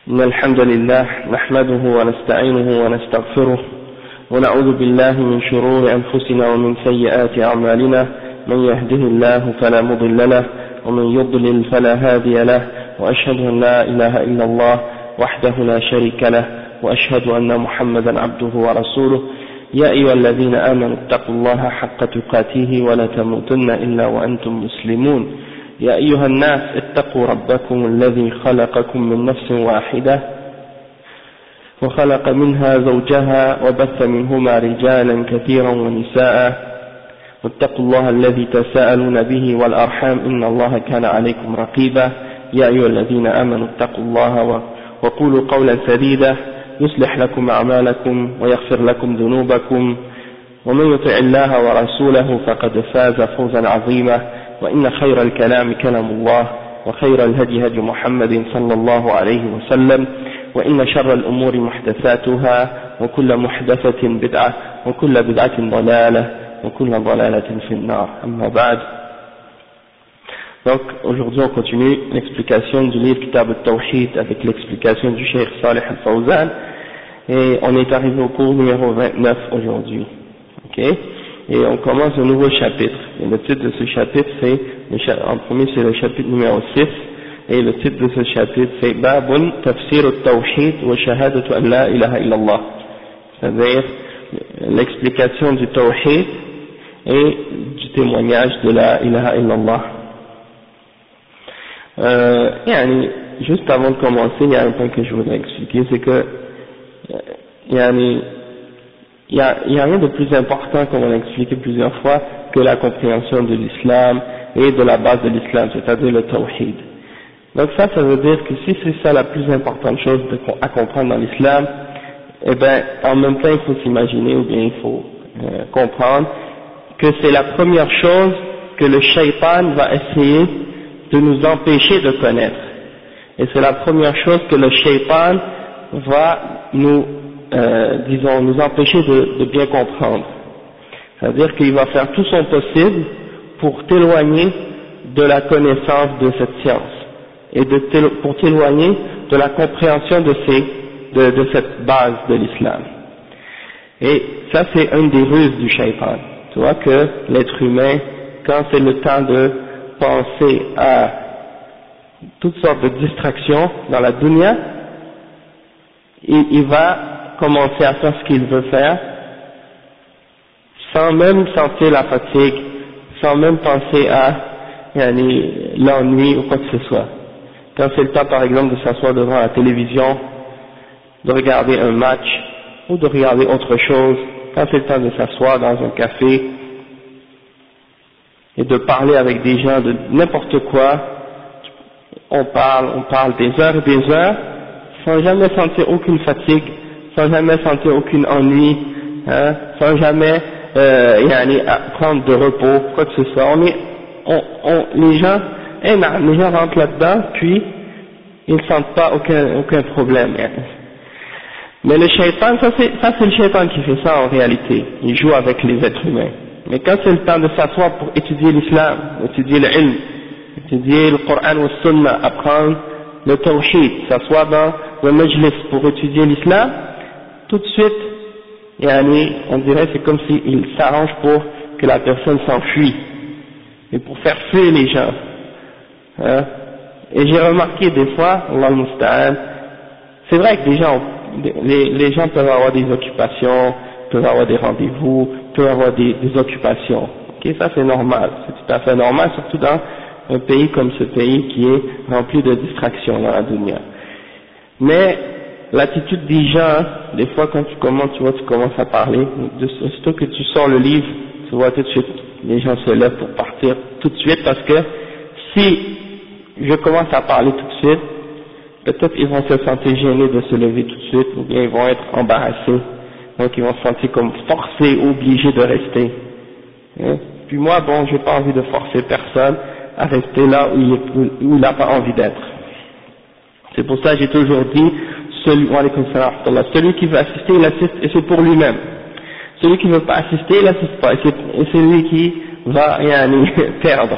إن الحمد لله نحمده ونستعينه ونستغفره ونعوذ بالله من شرور أنفسنا ومن سيئات أعمالنا من يهده الله فلا مضل له ومن يضلل فلا هادي له وأشهد أن لا إله إلا الله وحده لا شريك له وأشهد أن محمدا عبده ورسوله يا أيها الذين آمنوا اتقوا الله حق تقاته ولا تموتن إلا وأنتم مسلمون يا أيها الناس اتقوا ربكم الذي خلقكم من نفس واحدة وخلق منها زوجها وبث منهما رجالا كثيرا ونساء واتقوا الله الذي تساءلون به والأرحام إن الله كان عليكم رقيبا يا أيها الذين آمنوا اتقوا الله وقولوا قولا سديدا يصلح لكم أعمالكم ويغفر لكم ذنوبكم ومن يطع الله ورسوله فقد فاز فوزا عظيما وإن خير الكلام كلام الله وخير الهدي هدي محمد صلى الله عليه وسلم وإن شر الأمور محدثاتها وكل محدثة بدعة وكل بدعة ضلالة وكل ضلالة في النار أما بعد. Donc aujourd'hui on continue l'explication du livre Kitab al-Tawhid avec l'explication du Cheikh Salih al-Fawzan et on est arrivé au cours numéro 29 aujourd'hui. Ok, et on commence un nouveau chapitre et le titre de ce chapitre c'est, en premier c'est le chapitre numéro 6 et le titre de ce chapitre c'est Babun Tafsir al-Tawhid wa Shahadatu an la ilaha illallah, c'est-à-dire l'explication du Tawhid et du témoignage de la ilaha illallah. Juste avant de commencer, il y a un point que je voudrais expliquer, c'est que il y a rien de plus important, comme on l'a expliqué plusieurs fois, que la compréhension de l'islam et de la base de l'islam, c'est-à-dire le tawhid. Donc ça veut dire que si c'est ça la plus importante chose à comprendre dans l'islam, eh ben en même temps il faut s'imaginer ou bien il faut comprendre que c'est la première chose que le shaitan va essayer de nous empêcher de connaître. Et c'est la première chose que le shaitan va nous empêcher de bien comprendre. C'est-à-dire qu'il va faire tout son possible pour t'éloigner de la connaissance de cette science et pour t'éloigner de la compréhension de cette base de l'islam. Et ça c'est une des ruses du shaitan. Tu vois que l'être humain, quand c'est le temps de penser à toutes sortes de distractions dans la dunya, il va commencer à faire ce qu'il veut faire sans même sentir la fatigue, sans même penser à l'ennui ou quoi que ce soit. Quand c'est le temps par exemple de s'asseoir devant la télévision, de regarder un match ou de regarder autre chose, quand c'est le temps de s'asseoir dans un café et de parler avec des gens de n'importe quoi, on parle des heures et des heures, sans jamais sentir aucune fatigue, sans jamais sentir aucun ennui, sans jamais prendre de repos, quoi que ce soit. Les gens rentrent là-dedans, puis ils ne sentent pas aucun problème. Mais le shaitan, ça c'est le shaitan qui fait ça en réalité. Il joue avec les êtres humains. Mais quand c'est le temps de s'asseoir pour étudier l'islam, étudier l'ilm, étudier le Coran ou le Sunna, apprendre le tawhid, s'asseoir dans le majlis pour étudier l'islam, tout de suite, on dirait c'est comme s'il s'arrange pour que la personne s'enfuit, et pour faire fuir les gens. Et j'ai remarqué des fois, Allah al-Musta'an, c'est vrai que les gens peuvent avoir des occupations, peuvent avoir des rendez-vous, peuvent avoir des occupations. Ok, ça c'est normal, c'est tout à fait normal, surtout dans un pays comme ce pays qui est rempli de distractions dans la dunya. Mais l'attitude des gens, des fois quand tu commences à parler, surtout que tu sors le livre, tu vois tout de suite, les gens se lèvent pour partir tout de suite, parce que si je commence à parler tout de suite, peut-être ils vont se sentir gênés de se lever tout de suite, ou bien ils vont être embarrassés, donc ils vont se sentir comme forcés, obligés de rester. Puis moi, bon, j'ai pas envie de forcer personne à rester là où il n'a pas envie d'être. C'est pour ça que j'ai toujours dit, celui qui veut assister, il assiste, et c'est pour lui-même. Celui qui ne veut pas assister, il n'assiste pas, et c'est lui qui va perdre.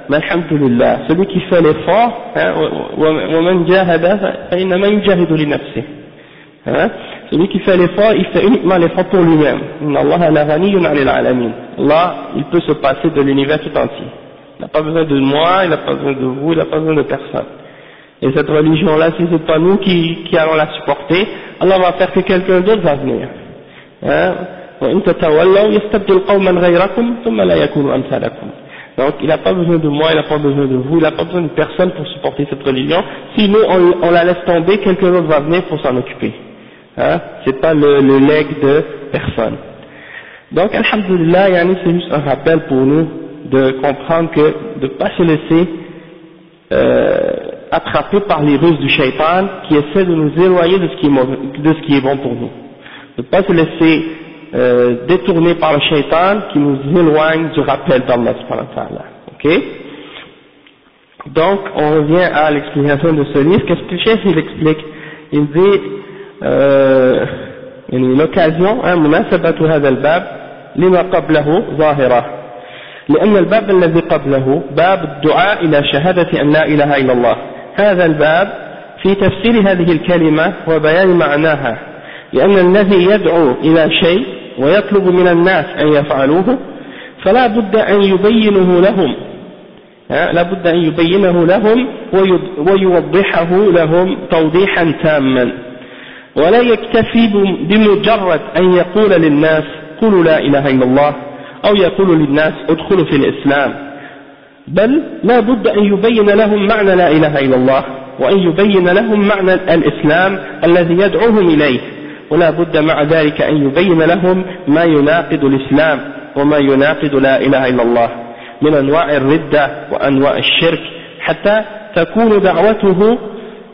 mais alhamdulillah, celui qui fait l'effort, وَمَنْ جَاهَدَ فَإِنَّمَا يُجَاهِدُ لِنَفْسِهِ, celui qui fait l'effort, il fait uniquement l'effort pour lui-même. Inna Allah la ghaniyyun 'anil 'alamin. Allah, il peut se passer de l'univers tout entier. Il n'a pas besoin de moi, il n'a pas besoin de vous, il n'a pas besoin de personne. Et cette religion-là, si c'est pas nous qui allons la supporter, Allah va faire que quelqu'un d'autre va venir. Donc il n'a pas besoin de moi, il n'a pas besoin de vous, il n'a pas besoin de personne pour supporter cette religion. Si nous on la laisse tomber, quelqu'un d'autre va venir pour s'en occuper. C'est pas le legs de personne. Donc alhamdulillah, c'est juste un rappel pour nous de comprendre que de ne pas se laisser attraper par les ruses du shaitan qui essaie de nous éloigner de ce qui est bon pour nous. De ne pas se laisser détourner par le shaitan qui nous éloigne du rappel d'Allah subhanahu wa ta'ala. Ok? Donc on revient à l'explication de ce livre. Qu'est-ce que le chef il explique? Il dit l'occasion, مناسبة هذا الباب لما قبله ظاهرة لأن الباب الذي قبله باب الدعاء إلى شهادة أن لا إله إلا الله. هذا الباب في تفسير هذه الكلمة وبيان معناها، لأن الذي يدعو إلى شيء ويطلب من الناس أن يفعلوه فلا بد أن يبينه لهم، لا بد أن يبينه لهم ويوضحه لهم توضيحا تاما، ولا يكتفي بمجرد أن يقول للناس قولوا لا إله إلا الله أو يقول للناس ادخلوا في الإسلام، بل لا بد أن يبين لهم معنى لا إله إلا الله وأن يبين لهم معنى الإسلام الذي يدعوهم إليه، ولا بد مع ذلك أن يبين لهم ما يناقض الإسلام وما يناقض لا إله إلا الله من أنواع الردة وأنواع الشرك حتى تكون دعوته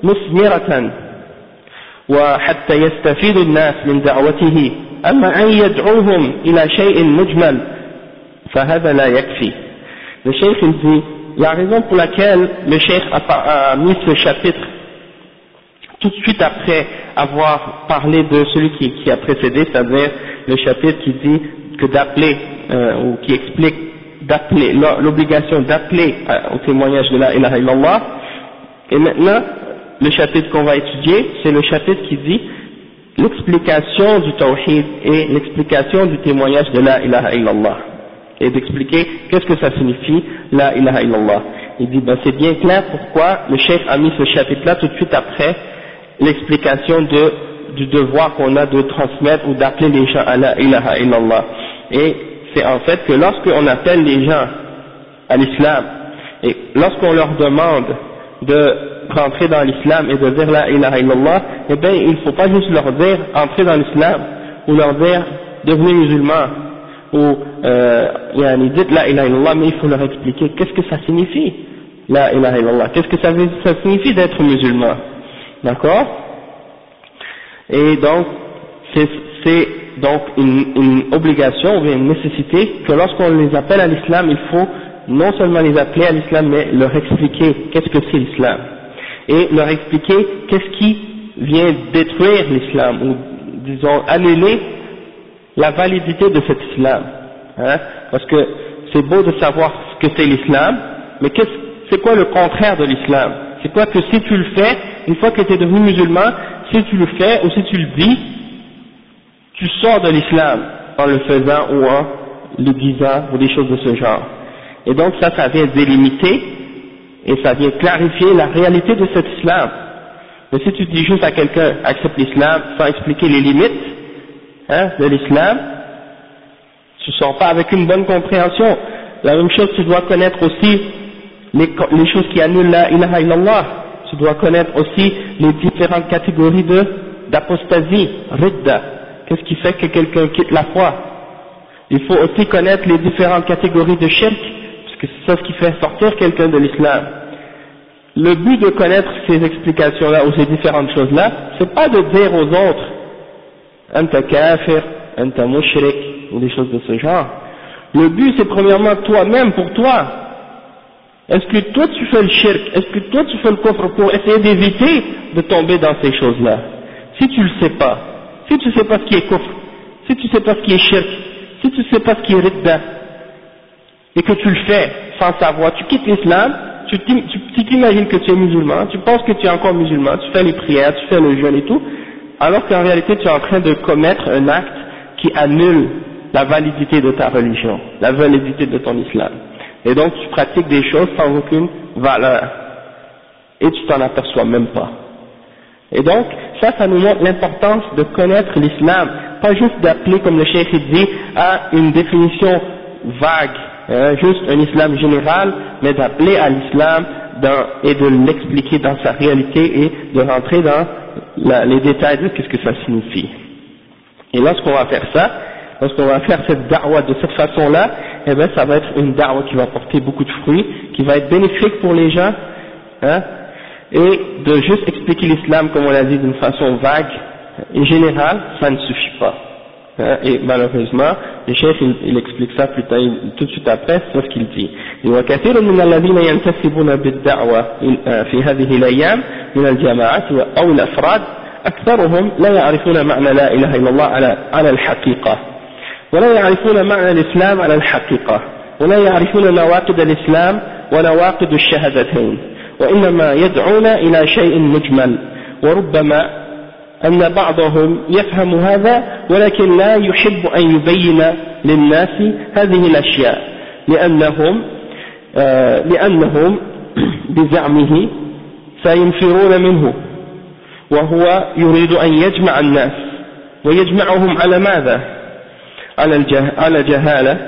مثمرة وحتى يستفيد الناس من دعوته. أما أن يدعوهم إلى شيء مجمل فهذا لا يكفي. Le cheikh il dit la raison pour laquelle le cheikh a mis ce chapitre tout de suite après avoir parlé de celui qui a précédé, c'est-à-dire le chapitre qui dit que d'appeler ou qui explique d'appeler l'obligation d'appeler au témoignage de la ilaha illallah, et maintenant le chapitre qu'on va étudier c'est le chapitre qui dit l'explication du tawhid et l'explication du témoignage de la ilaha illallah, et d'expliquer qu'est-ce que ça signifie la ilaha illallah. Il dit c'est bien clair pourquoi le cheikh a mis ce chapitre là tout de suite après l'explication du devoir qu'on a de transmettre ou d'appeler les gens à la ilaha illallah. Et c'est en fait que lorsqu'on appelle les gens à l'islam et lorsqu'on leur demande de rentrer dans l'islam et de dire la ilaha illallah, eh bien il ne faut pas juste leur dire entrer dans l'islam ou leur dire devenez musulman ou dites la ilaha illallah, mais il faut leur expliquer qu'est-ce que ça signifie la ilaha illallah, qu'est-ce que ça signifie d'être musulman. D'accord? Et donc, c'est donc une obligation ou une nécessité que lorsqu'on les appelle à l'islam, il faut non seulement les appeler à l'islam, mais leur expliquer qu'est-ce que c'est l'islam. Et leur expliquer qu'est-ce qui vient détruire l'islam, ou disons annuler la validité de cet islam. Parce que c'est beau de savoir ce que c'est l'islam, mais c'est quoi le contraire de l'islam? C'est quoi que si tu le fais, une fois que tu es devenu musulman, si tu le fais ou si tu le dis, tu sors de l'islam en le faisant ou en le disant ou des choses de ce genre. Et donc ça vient délimiter et ça vient clarifier la réalité de cet islam. Mais si tu dis juste à quelqu'un accepte l'islam sans expliquer les limites de l'islam, tu ne sors pas avec une bonne compréhension. La même chose, tu dois connaître aussi les choses qui annulent la ilaha illallah. Tu dois connaître aussi les différentes catégories d'apostasie, ridda. Qu'est-ce qui fait que quelqu'un quitte la foi? Il faut aussi connaître les différentes catégories de shirk, parce que c'est ça ce qui fait sortir quelqu'un de l'islam. Le but de connaître ces explications-là ou ces différentes choses-là, c'est pas de dire aux autres anta kafir, anta mushrik ou des choses de ce genre. Le but c'est premièrement toi-même pour toi. Est-ce que toi tu fais le shirk? Est-ce que toi tu fais le kufr pour essayer d'éviter de tomber dans ces choses-là? Si tu le sais pas, si tu sais pas ce qui est kufr, si tu sais pas ce qui est shirk, si tu sais pas ce qui est ridda, et que tu le fais sans savoir, tu quittes l'islam, tu t'imagines que tu es musulman, tu penses que tu es encore musulman, tu fais les prières, tu fais le jeûne et tout, alors qu'en réalité tu es en train de commettre un acte qui annule la validité de ta religion, la validité de ton islam. Et donc tu pratiques des choses sans aucune valeur, et tu t'en aperçois même pas. Et donc, ça nous montre l'importance de connaître l'islam, pas juste d'appeler, comme le cheikh dit, à une définition vague, juste un islam général, mais d'appeler à l'islam et de l'expliquer dans sa réalité et de rentrer dans les détails de ce que ça signifie. Et lorsqu'on va faire ça, lorsqu'on va faire cette da'wah de cette façon-là, eh bien ça va être une da'wah qui va porter beaucoup de fruits, qui va être bénéfique pour les gens, et de juste expliquer l'islam, comme on l'a dit, d'une façon vague et générale, ça ne suffit pas. Et malheureusement, le chef il explique ça plus tard, tout de suite après, c'est ce qu'il dit. وكثير من الذين ينتسبون بالدعوة في هذه الأيام من الجماعات أو الأفراد أكثرهم لا يعرفون معنى لا إله إلا الله على الحقيقة، ولا يعرفون معنى الإسلام على الحقيقة، ولا يعرفون نواقض الإسلام ونواقض الشهادتين، وإنما يدعون إلى شيء مجمل، وربما أن بعضهم يفهم هذا ولكن لا يحب أن يبين للناس هذه الأشياء لأنهم بزعمه سينفرون منه، وهو يريد أن يجمع الناس ويجمعهم على ماذا؟ على جهالة،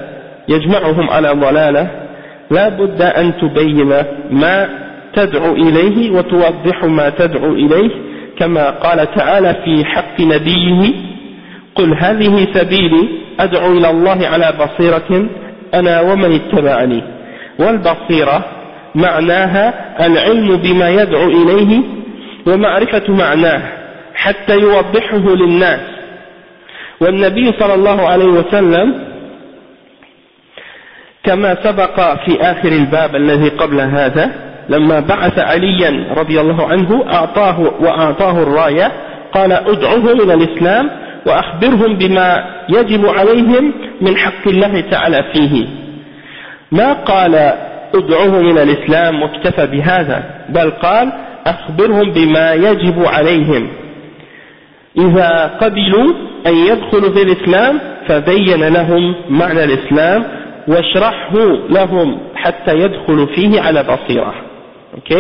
يجمعهم على ضلالة. لا بد أن تبين ما تدعو إليه وتوضح ما تدعو إليه، كما قال تعالى في حق نبيه: قل هذه سبيلي أدعو إلى الله على بصيرة أنا ومن اتبعني. والبصيرة معناها العلم بما يدعو إليه ومعرفة معناه حتى يوضحه للناس. والنبي صلى الله عليه وسلم كما سبق في آخر الباب الذي قبل هذا لما بعث عليا رضي الله عنه وأعطاه الراية قال: ادعوهم إلى الإسلام وأخبرهم بما يجب عليهم من حق الله تعالى فيه. ما قال ادعوهم إلى الإسلام واكتفى بهذا، بل قال: أخبرهم بما يجب عليهم. إذا قبلوا أن يدخلوا في الإسلام فبين لهم معنى الإسلام واشرحه لهم حتى يدخلوا فيه على بصيرة. Ok?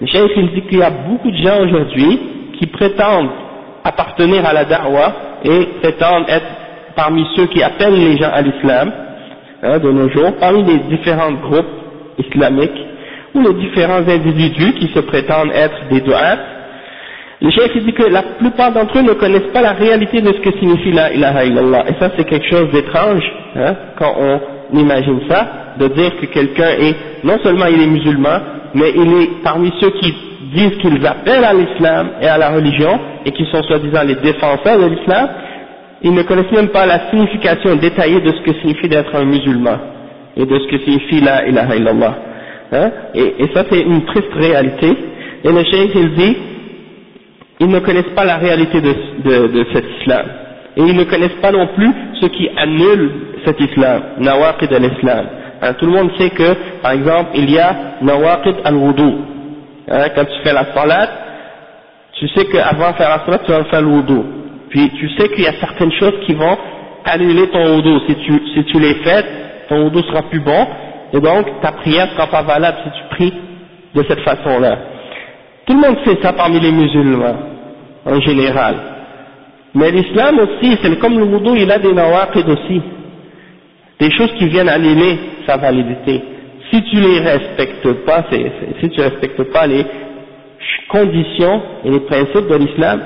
Le cheikh il dit qu'il y a beaucoup de gens aujourd'hui qui prétendent appartenir à la da'wah et prétendent être parmi ceux qui appellent les gens à l'islam de nos jours, parmi les différents groupes islamiques ou les différents individus qui se prétendent être des du'at. Le cheikh dit que la plupart d'entre eux ne connaissent pas la réalité de ce que signifie la ilaha illallah, et ça c'est quelque chose d'étrange quand on imagine ça, de dire que quelqu'un est, non seulement il est musulman, mais il est parmi ceux qui disent qu'ils appellent à l'islam et à la religion, et qui sont soi-disant les défenseurs de l'islam, ils ne connaissent même pas la signification détaillée de ce que signifie d'être un musulman, et de ce que signifie la ilaha illallah. Et ça c'est une triste réalité, et le cheikh il dit, ils ne connaissent pas la réalité de cet islam, et ils ne connaissent pas non plus ce qui annule cet islam, nawaqid al-islam. Tout le monde sait que, par exemple, il y a nawaqid al-wudu. Quand tu fais la salat, tu sais qu'avant de faire la salat, tu vas faire le wudu. Puis tu sais qu'il y a certaines choses qui vont annuler ton wudu. Si tu les fais, ton wudu sera plus bon, et donc ta prière sera pas valable si tu pries de cette façon-là. Tout le monde sait ça parmi les musulmans, en général. Mais l'islam aussi, c'est comme le wudu, il a des nawaqid aussi. Des choses qui viennent annuler sa validité. Si tu les respectes pas, si tu respectes pas les conditions et les principes de l'islam,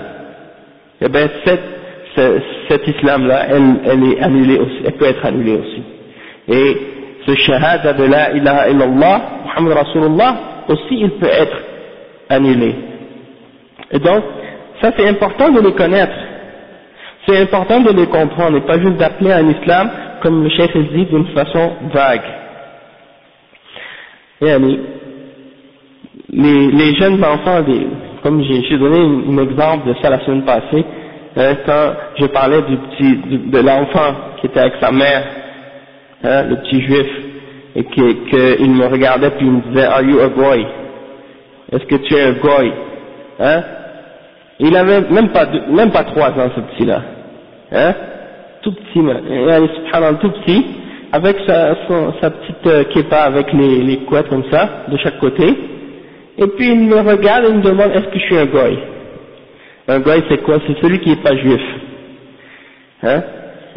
eh ben cet islam-là, elle est annulée aussi, elle peut être annulée aussi. Et ce shahada de la ilaha illallah, Muhammad Rasulullah, aussi il peut être annulé. Et donc, ça c'est important de les connaître. C'est important de les comprendre et pas juste d'appeler un islam, comme le cheikh dit, d'une façon vague. Et les jeunes enfants, comme j'ai donné un exemple de ça la semaine passée, quand je parlais de l'enfant qui était avec sa mère, le petit juif, et qu'il me regardait puis il me disait, are you a goy? Est-ce que tu es un goy? Hein? Il avait même pas 3 ans, ce petit-là. Hein? Tout petit, subhanallah, tout petit, avec sa petite kippa avec les couettes comme ça, de chaque côté. Et puis il me regarde et me demande, est-ce que je suis un goy? Un goy, c'est quoi? C'est celui qui n'est pas juif. Hein?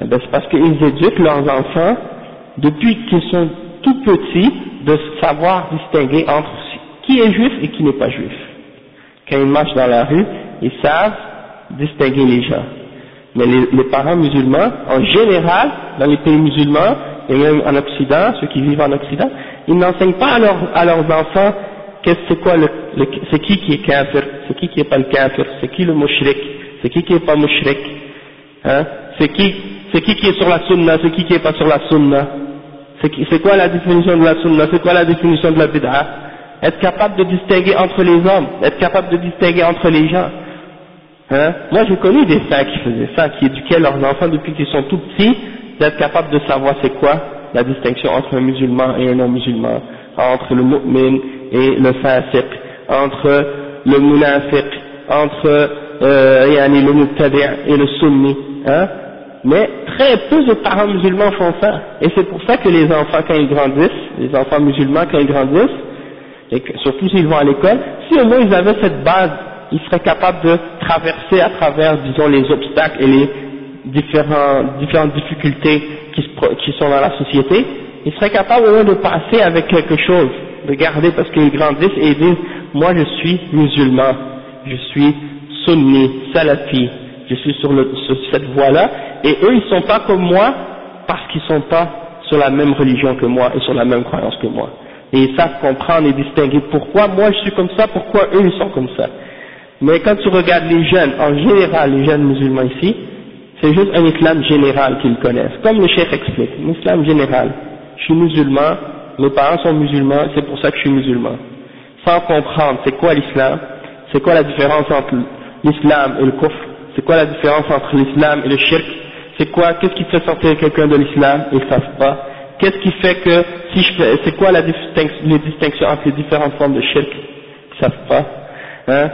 Eh ben, c'est parce qu'ils éduquent leurs enfants, depuis qu'ils sont tout petits, de savoir distinguer entre qui est juif et qui n'est pas juif. Quand ils marchent dans la rue, ils savent distinguer les gens. Mais les parents musulmans, en général, dans les pays musulmans, et même en Occident, ceux qui vivent en Occident, ils n'enseignent pas à leurs enfants c'est quoi c'est qui est kafir, c'est qui est pas le kafir, c'est qui le mushrik, c'est qui est pas mushrik, hein, c'est qui est sur la sunna, c'est qui est pas sur la sunna, c'est quoi la définition de la sunna, c'est quoi la définition de la bid'a. Être capable de distinguer entre les hommes, être capable de distinguer entre les gens. Hein? Moi j'ai connu des frères qui faisaient ça, qui éduquaient leurs enfants depuis qu'ils sont tout petits, d'être capable de savoir c'est quoi la distinction entre un musulman et un non-musulman, entre le mu'min et le fasiq, entre le munafiq, entre le mubtadi' et le sunni. Hein? Mais très peu de parents musulmans font ça. Et c'est pour ça que les enfants quand ils grandissent, les enfants musulmans quand ils grandissent, et que, surtout s'ils vont à l'école, si au moins ils avaient cette base, ils seraient capables de traverser à travers, disons, les obstacles et les différentes difficultés qui sont dans la société, ils seraient capables au moins de passer avec quelque chose, de garder, parce qu'ils grandissent et ils disent, moi je suis musulman, je suis sunni, salafi, je suis sur cette voie-là, et eux ils sont pas comme moi parce qu'ils sont pas sur la même religion que moi et sur la même croyance que moi. Et ils savent comprendre et distinguer pourquoi moi je suis comme ça, pourquoi eux ils sont comme ça. Mais quand tu regardes les jeunes, en général les jeunes musulmans ici, c'est juste un islam général qu'ils connaissent, comme le cheikh explique, un islam général. Je suis musulman, mes parents sont musulmans, c'est pour ça que je suis musulman. Sans comprendre c'est quoi l'islam, c'est quoi la différence entre l'islam et le kufr, c'est quoi la différence entre l'islam et le shirk, qu'est-ce qui fait sortir quelqu'un de l'islam, ils ne savent pas. Qu'est-ce qui fait que, c'est quoi les distinctions entre les différentes formes de shirk, ils ne savent pas. Hein?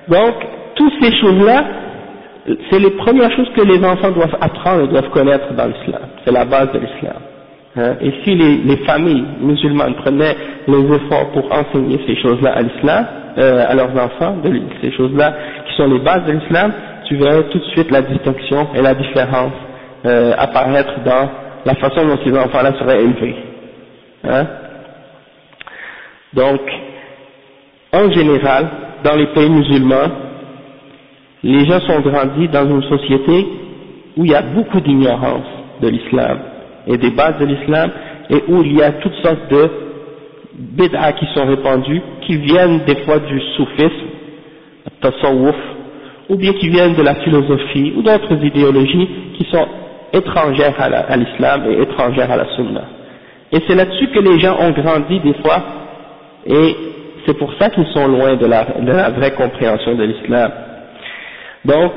Donc, toutes ces choses-là, c'est les premières choses que les enfants doivent apprendre et doivent connaître dans l'islam. C'est la base de l'islam. Hein? Et si les familles musulmanes prenaient les efforts pour enseigner ces choses-là à l'islam, à leurs enfants, ces choses-là qui sont les bases de l'islam, tu verrais tout de suite la distinction et la différence apparaître dans la façon dont ces enfants-là seraient élevés. Hein? Donc, en général, dans les pays musulmans, les gens sont grandis dans une société où il y a beaucoup d'ignorance de l'islam et des bases de l'islam, et où il y a toutes sortes de bid'a qui sont répandues, qui viennent des fois du soufisme, tasawwuf, ou bien qui viennent de la philosophie ou d'autres idéologies qui sont étrangères à l'islam et étrangères à la sunna. Et c'est là-dessus que les gens ont grandi des fois, et c'est pour ça qu'ils sont loin de la vraie compréhension de l'islam. Donc,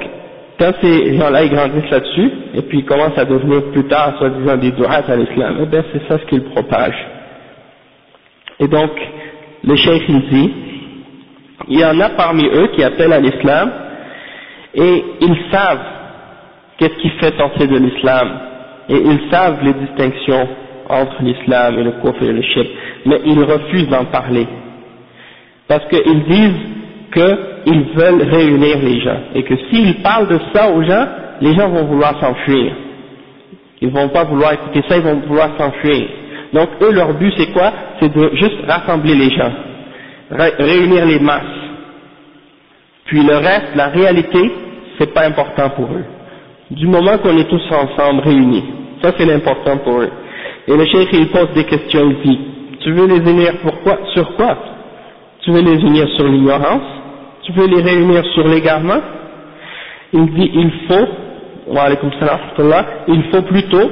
quand ces gens-là ils grandissent là-dessus, et puis ils commencent à devenir plus tard, soi-disant, des du'at à l'islam, eh bien c'est ça ce qu'ils propagent. Et donc, le cheikh il dit, il y en a parmi eux qui appellent à l'islam, et ils savent qu'est-ce qui fait sortir de l'islam, et ils savent les distinctions entre l'islam et le kufr et le shirk, mais ils refusent d'en parler, parce qu'ils disent qu'ils veulent réunir les gens, et que s'ils parlent de ça aux gens, les gens vont vouloir s'enfuir, ils vont pas vouloir écouter ça, ils vont vouloir s'enfuir. Donc eux leur but c'est quoi? C'est de juste rassembler les gens, réunir les masses, puis le reste, la réalité, c'est pas important pour eux. Du moment qu'on est tous ensemble réunis, ça c'est l'important pour eux. Et le cheikh il pose des questions, il dit, tu veux les unir pourquoi? Sur quoi? Tu veux les unir sur l'ignorance? Tu veux les réunir sur l'égarement? Il dit, il faut plutôt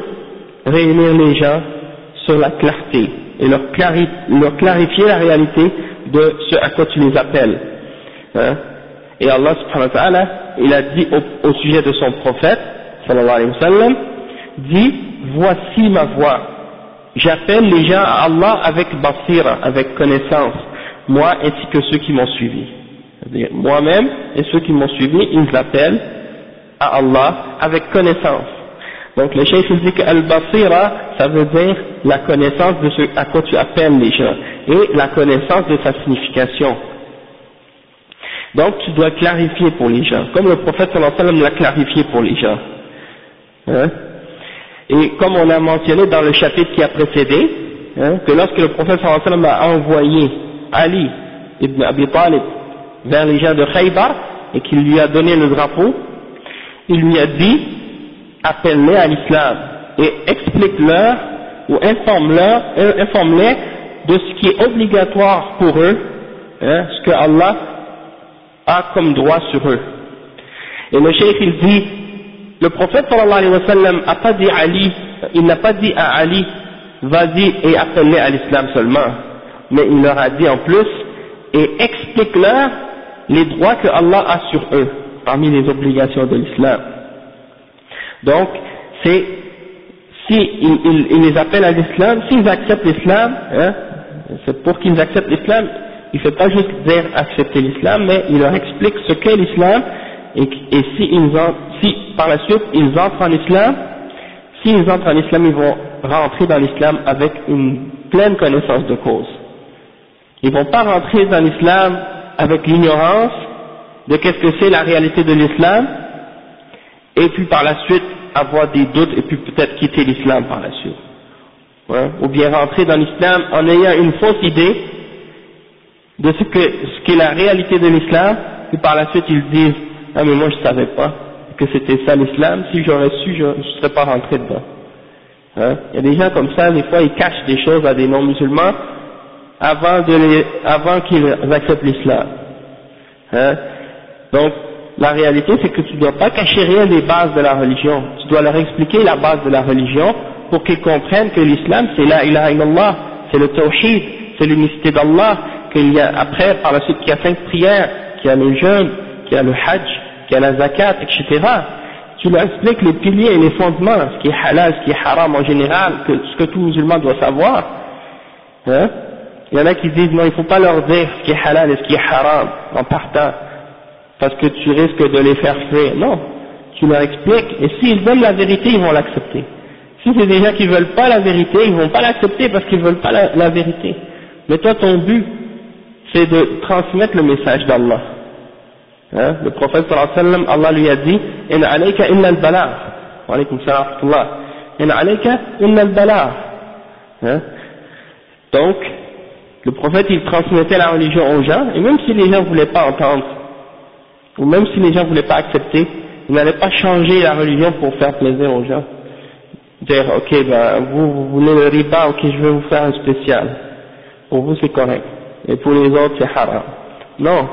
réunir les gens sur la clarté et leur clarifier la réalité de ce à quoi tu les appelles. Hein? Et Allah subhanahu wa ta'ala, il a dit au sujet de son prophète, sallallahu alayhi wa sallam, dit, voici ma voie, j'appelle les gens à Allah avec basira, avec connaissance, moi ainsi que ceux qui m'ont suivi. C'est-à-dire moi-même et ceux qui m'ont suivi, ils appellent à Allah avec connaissance. Donc le cheikh dit que al-basira, ça veut dire la connaissance de ce à quoi tu appelles les gens et la connaissance de sa signification. Donc tu dois clarifier pour les gens, comme le prophète sallallahu alayhi wa sallam l'a clarifié pour les gens. Hein? Et comme on a mentionné dans le chapitre qui a précédé, hein, que lorsque le prophète sallallahu alayhi wa sallam a envoyé Ali ibn Abi Talib vers les gens de Khaybar et qu'il lui a donné le drapeau, il lui a dit appelle-les à l'islam et explique-leur ou informe-les de ce qui est obligatoire pour eux, hein, ce que Allah a comme droit sur eux. Et le cheikh il dit, le prophète sallallahu alayhi wa sallam a pas dit Ali, il n'a pas dit à Ali vas-y et appelle-les à l'islam seulement, mais il leur a dit en plus et explique-leur les droits que Allah a sur eux parmi les obligations de l'islam. Donc c'est si il les appelle à l'islam, s'ils acceptent l'islam, hein, c'est pour qu'ils acceptent l'islam, il ne fait pas juste dire accepter l'islam, mais il leur explique ce qu'est l'islam, et si par la suite ils entrent en islam, s'ils entrent en islam, ils vont rentrer dans l'islam avec une pleine connaissance de cause. Ils ne vont pas rentrer dans l'islam avec l'ignorance de qu'est-ce que c'est la réalité de l'islam, et puis par la suite avoir des doutes, et puis peut-être quitter l'islam par la suite. Ouais. Ou bien rentrer dans l'islam en ayant une fausse idée de ce qu'est la réalité de l'islam, et par la suite ils disent ah mais moi je savais pas que c'était ça l'islam, si j'aurais su je ne serais pas rentré dedans. Hein? Il y a des gens comme ça, des fois ils cachent des choses à des non-musulmans avant qu'ils acceptent l'islam. Hein? Donc la réalité c'est que tu ne dois pas cacher rien des bases de la religion, tu dois leur expliquer la base de la religion pour qu'ils comprennent que l'islam c'est la ilaha illallah, c'est le tawhid, c'est l'unicité d'Allah, qu'il y a après, par la suite, qu'il y a 5 prières, qu'il y a le jeûne, qu'il y a le hajj, qu'il y a la zakat, etc. Tu leur expliques les piliers et les fondements, ce qui est halal, ce qui est haram en général, ce que tout musulman doit savoir. Hein? Il y en a qui disent non, il ne faut pas leur dire ce qui est halal et ce qui est haram en partant, parce que tu risques de les faire fuir. Non, tu leur expliques, et s'ils veulent la vérité, ils vont l'accepter. Si c'est des gens qui ne veulent pas la vérité, ils ne vont pas l'accepter parce qu'ils ne veulent pas la vérité. Mais toi, ton but, c'est de transmettre le message d'Allah. Hein? Le prophète sallallahu alayhi wa sallam, Allah lui a dit in alayka illa al-balagh. Wa alaykum salam wa rahmatullah. In alayka illa al-balagh. Hein? Donc le prophète il transmettait la religion aux gens, et même si les gens ne voulaient pas entendre, ou même si les gens ne voulaient pas accepter, il n'allait pas changer la religion pour faire plaisir aux gens. Dire ok ben vous voulez le riba, ok je vais vous faire un spécial, pour vous c'est correct, et pour les autres c'est haram. Non,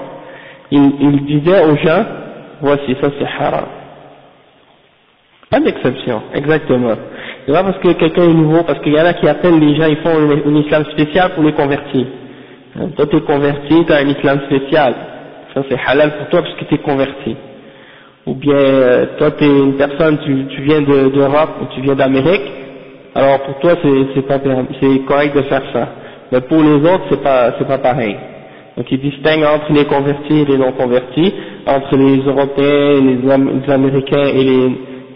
il disait aux gens, voici ça c'est haram. Pas d'exception, exactement. C'est pas parce que quelqu'un est nouveau, parce qu'il y en a qui appellent les gens, ils font un islam spécial pour les convertir. Hein, toi t'es converti, t'as un islam spécial, ça c'est halal pour toi parce que t'es converti. Ou bien toi t'es une personne, tu viens d'Europe ou tu viens d'Amérique, alors pour toi c'est correct de faire ça. Mais pour les autres c'est pas pareil. Donc ils distinguent entre les convertis et les non convertis, entre les Européens, les Américains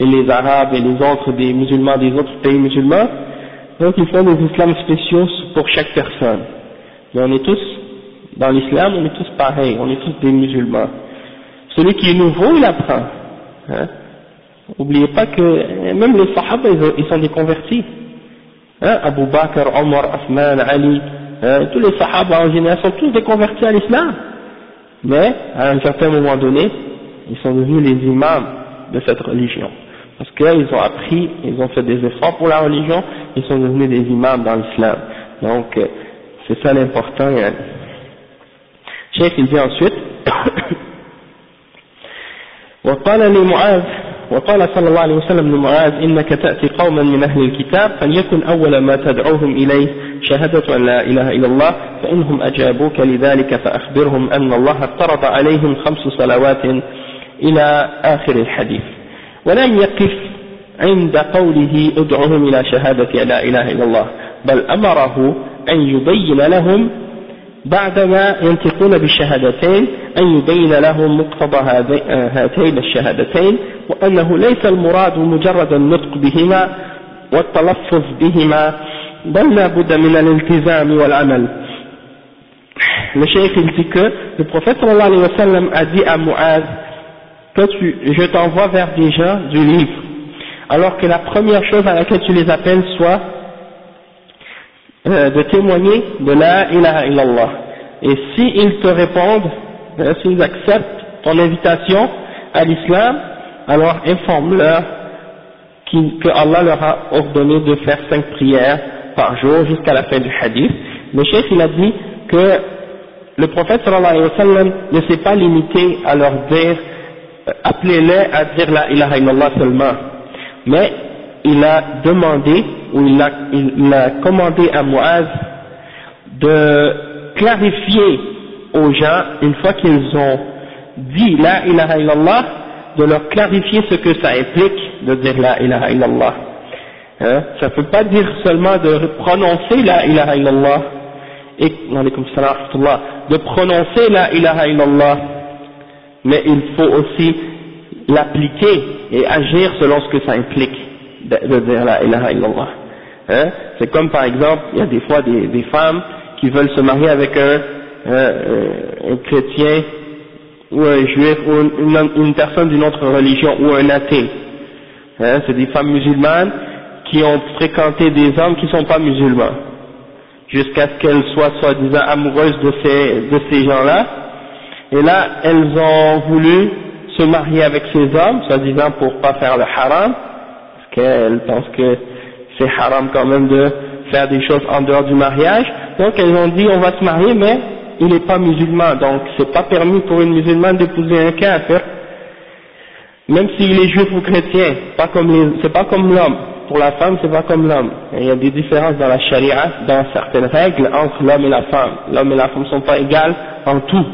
et les Arabes et les autres des musulmans des autres pays musulmans. Donc ils font des islams spéciaux pour chaque personne. Mais on est tous dans l'islam, on est tous pareils, on est tous des musulmans. Celui qui est nouveau, il apprend. Hein? N'oubliez pas que même les sahaba, ils sont des convertis. Hein? Abu Bakr, Omar, Osman, Ali, hein? Tous les sahaba en général sont tous des convertis à l'islam. Mais à un certain moment donné, ils sont devenus les imams de cette religion. Parce qu'ils ont appris, ils ont fait des efforts pour la religion, ils sont devenus des imams dans l'islam. Donc c'est ça l'important. Hein? Cheikh il dit ensuite وقال لمعاذ وقال صلى الله عليه وسلم لمعاذ إنك تأتي قوما من أهل الكتاب فليكن أول ما تدعوهم إليه شهادة أن لا إله إلا الله فإنهم أجابوك لذلك فأخبرهم أن الله افترض عليهم 5 صلوات إلى آخر الحديث ولم يقف عند قوله ادعوهم إلى شهادة لا إله إلا الله بل أمره أن يبين لهم بعدما ينطقون بالشهادتين أن يبين لهم مقتضى هاتين الشهادتين وأنه ليس المراد مجرد النطق بهما والتلفظ بهما بل لا بد من الالتزام والعمل. Le cheikh il dit que le prophète sallallahu alayhi wa sallam a dit à Mu'adh que je t'envoie vers des gens du livre, alors que la première chose à laquelle tu les appelles soit de témoigner de la ilaha illallah. Et s'ils te répondent, s'ils acceptent ton invitation à l'islam, alors informe-leur que Allah leur a ordonné de faire 5 prières par jour jusqu'à la fin du hadith. Le cheikh il a dit que le prophète sallallahu alayhi wa sallam ne s'est pas limité à leur dire appelez-les à dire la ilaha illallah seulement, mais il a demandé ou il a commandé à Mu'adh de clarifier aux gens, une fois qu'ils ont dit la ilaha illallah, de leur clarifier ce que ça implique de dire la ilaha illallah. Ça ne peut pas dire seulement de prononcer la ilaha illallah et de prononcer la ilaha illallah, mais il faut aussi l'appliquer et agir selon ce que ça implique de dire la ilaha illallah. C'est comme par exemple, il y a des fois des femmes qui veulent se marier avec un chrétien ou un juif ou une personne d'une autre religion ou un athée. C'est des femmes musulmanes qui ont fréquenté des hommes qui ne sont pas musulmans, jusqu'à ce qu'elles soient soi-disant amoureuses de ces gens-là, et là elles ont voulu se marier avec ces hommes, soi-disant pour pas faire le haram, parce qu'elles pensent que c'est haram quand même de faire des choses en dehors du mariage, donc elles ont dit on va se marier mais il n'est pas musulman, donc c'est pas permis pour une musulmane d'épouser un kafir, même s'il est juif ou chrétien, c'est pas comme l'homme. Pour la femme, c'est pas comme l'homme. Il y a des différences dans la charia, dans certaines règles entre l'homme et la femme. L'homme et la femme ne sont pas égales en tout,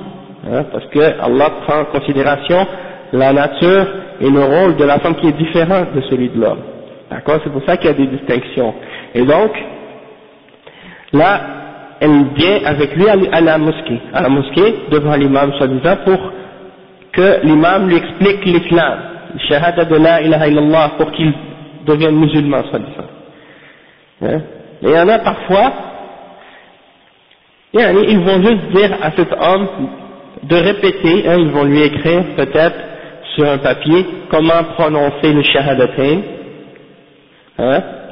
parce que Allah prend en considération la nature et le rôle de la femme qui est différent de celui de l'homme. D'accord? C'est pour ça qu'il y a des distinctions. Et donc, là, elle vient avec lui à la mosquée, devant l'imam soi-disant, pour que l'imam lui explique l'islam, le shahada de la ilaha illallah, pour qu'il deviennent musulmans, soi-disant. Et il y en a parfois, ils vont juste dire à cet homme de répéter, ils vont lui écrire peut-être sur un papier comment prononcer le shahadatain,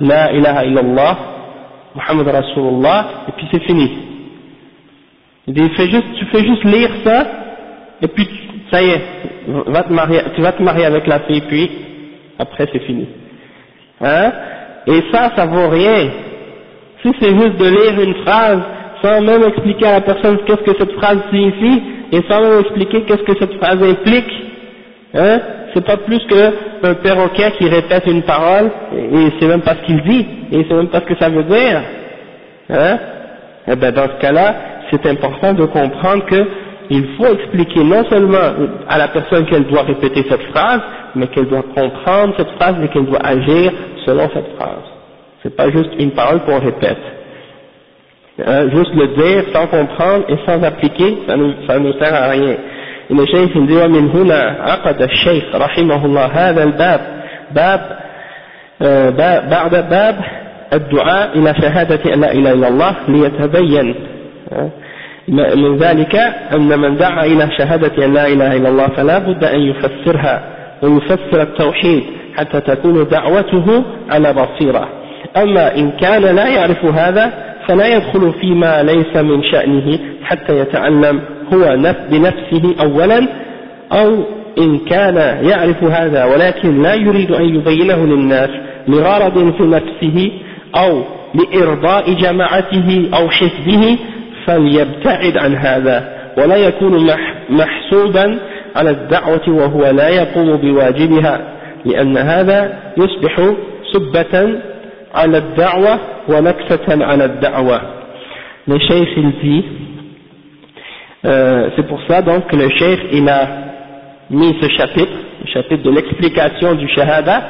la ilaha illallah, Muhammad Rasulullah, et puis c'est fini. Il dit, tu fais juste lire ça, et puis ça y est, tu vas te marier avec la fille, puis après c'est fini. Et ça vaut rien. Si c'est juste de lire une phrase sans même expliquer à la personne qu'est-ce que cette phrase signifie et sans même expliquer qu'est-ce que cette phrase implique, c'est pas plus qu'un perroquet qui répète une parole et c'est même pas ce qu'il dit et c'est même pas ce que ça veut dire. Et ben dans ce cas-là, c'est important de comprendre que il faut expliquer non seulement à la personne qu'elle doit répéter cette phrase, mais qu'elle doit comprendre cette phrase et qu'elle doit agir selon cette phrase. C'est pas juste une parole qu'on répète. Juste le dire sans comprendre et sans appliquer, ça ne sert à rien. Et le cheikh il dit ومن هنا عقد الشيخ رحمه الله هذا الباب بعد باب الدعاء إلى شهادة لا إله إلا الله ليتبين من ذلك أن من دعا إلى شهادة لا إله إلا الله فلا بد أن يفسرها ويفسر التوحيد حتى تكون دعوته على بصيرة. أما إن كان لا يعرف هذا فلا يدخل فيما ليس من شأنه حتى يتعلم هو بنفسه أولا، أو إن كان يعرف هذا ولكن لا يريد أن يبينه للناس لغرض في نفسه أو لإرضاء جماعته أو حزبه فليبتعد عن هذا ولا يكون محسوبا على الدعوة وهو لا يقوم بواجبها، لأن هذا يصبح سبة على الدعوة ونكسة على الدعوة. Le cheikh il dit, c'est pour ça donc que le cheikh il a mis ce chapitre, le chapitre de l'explication du shahada,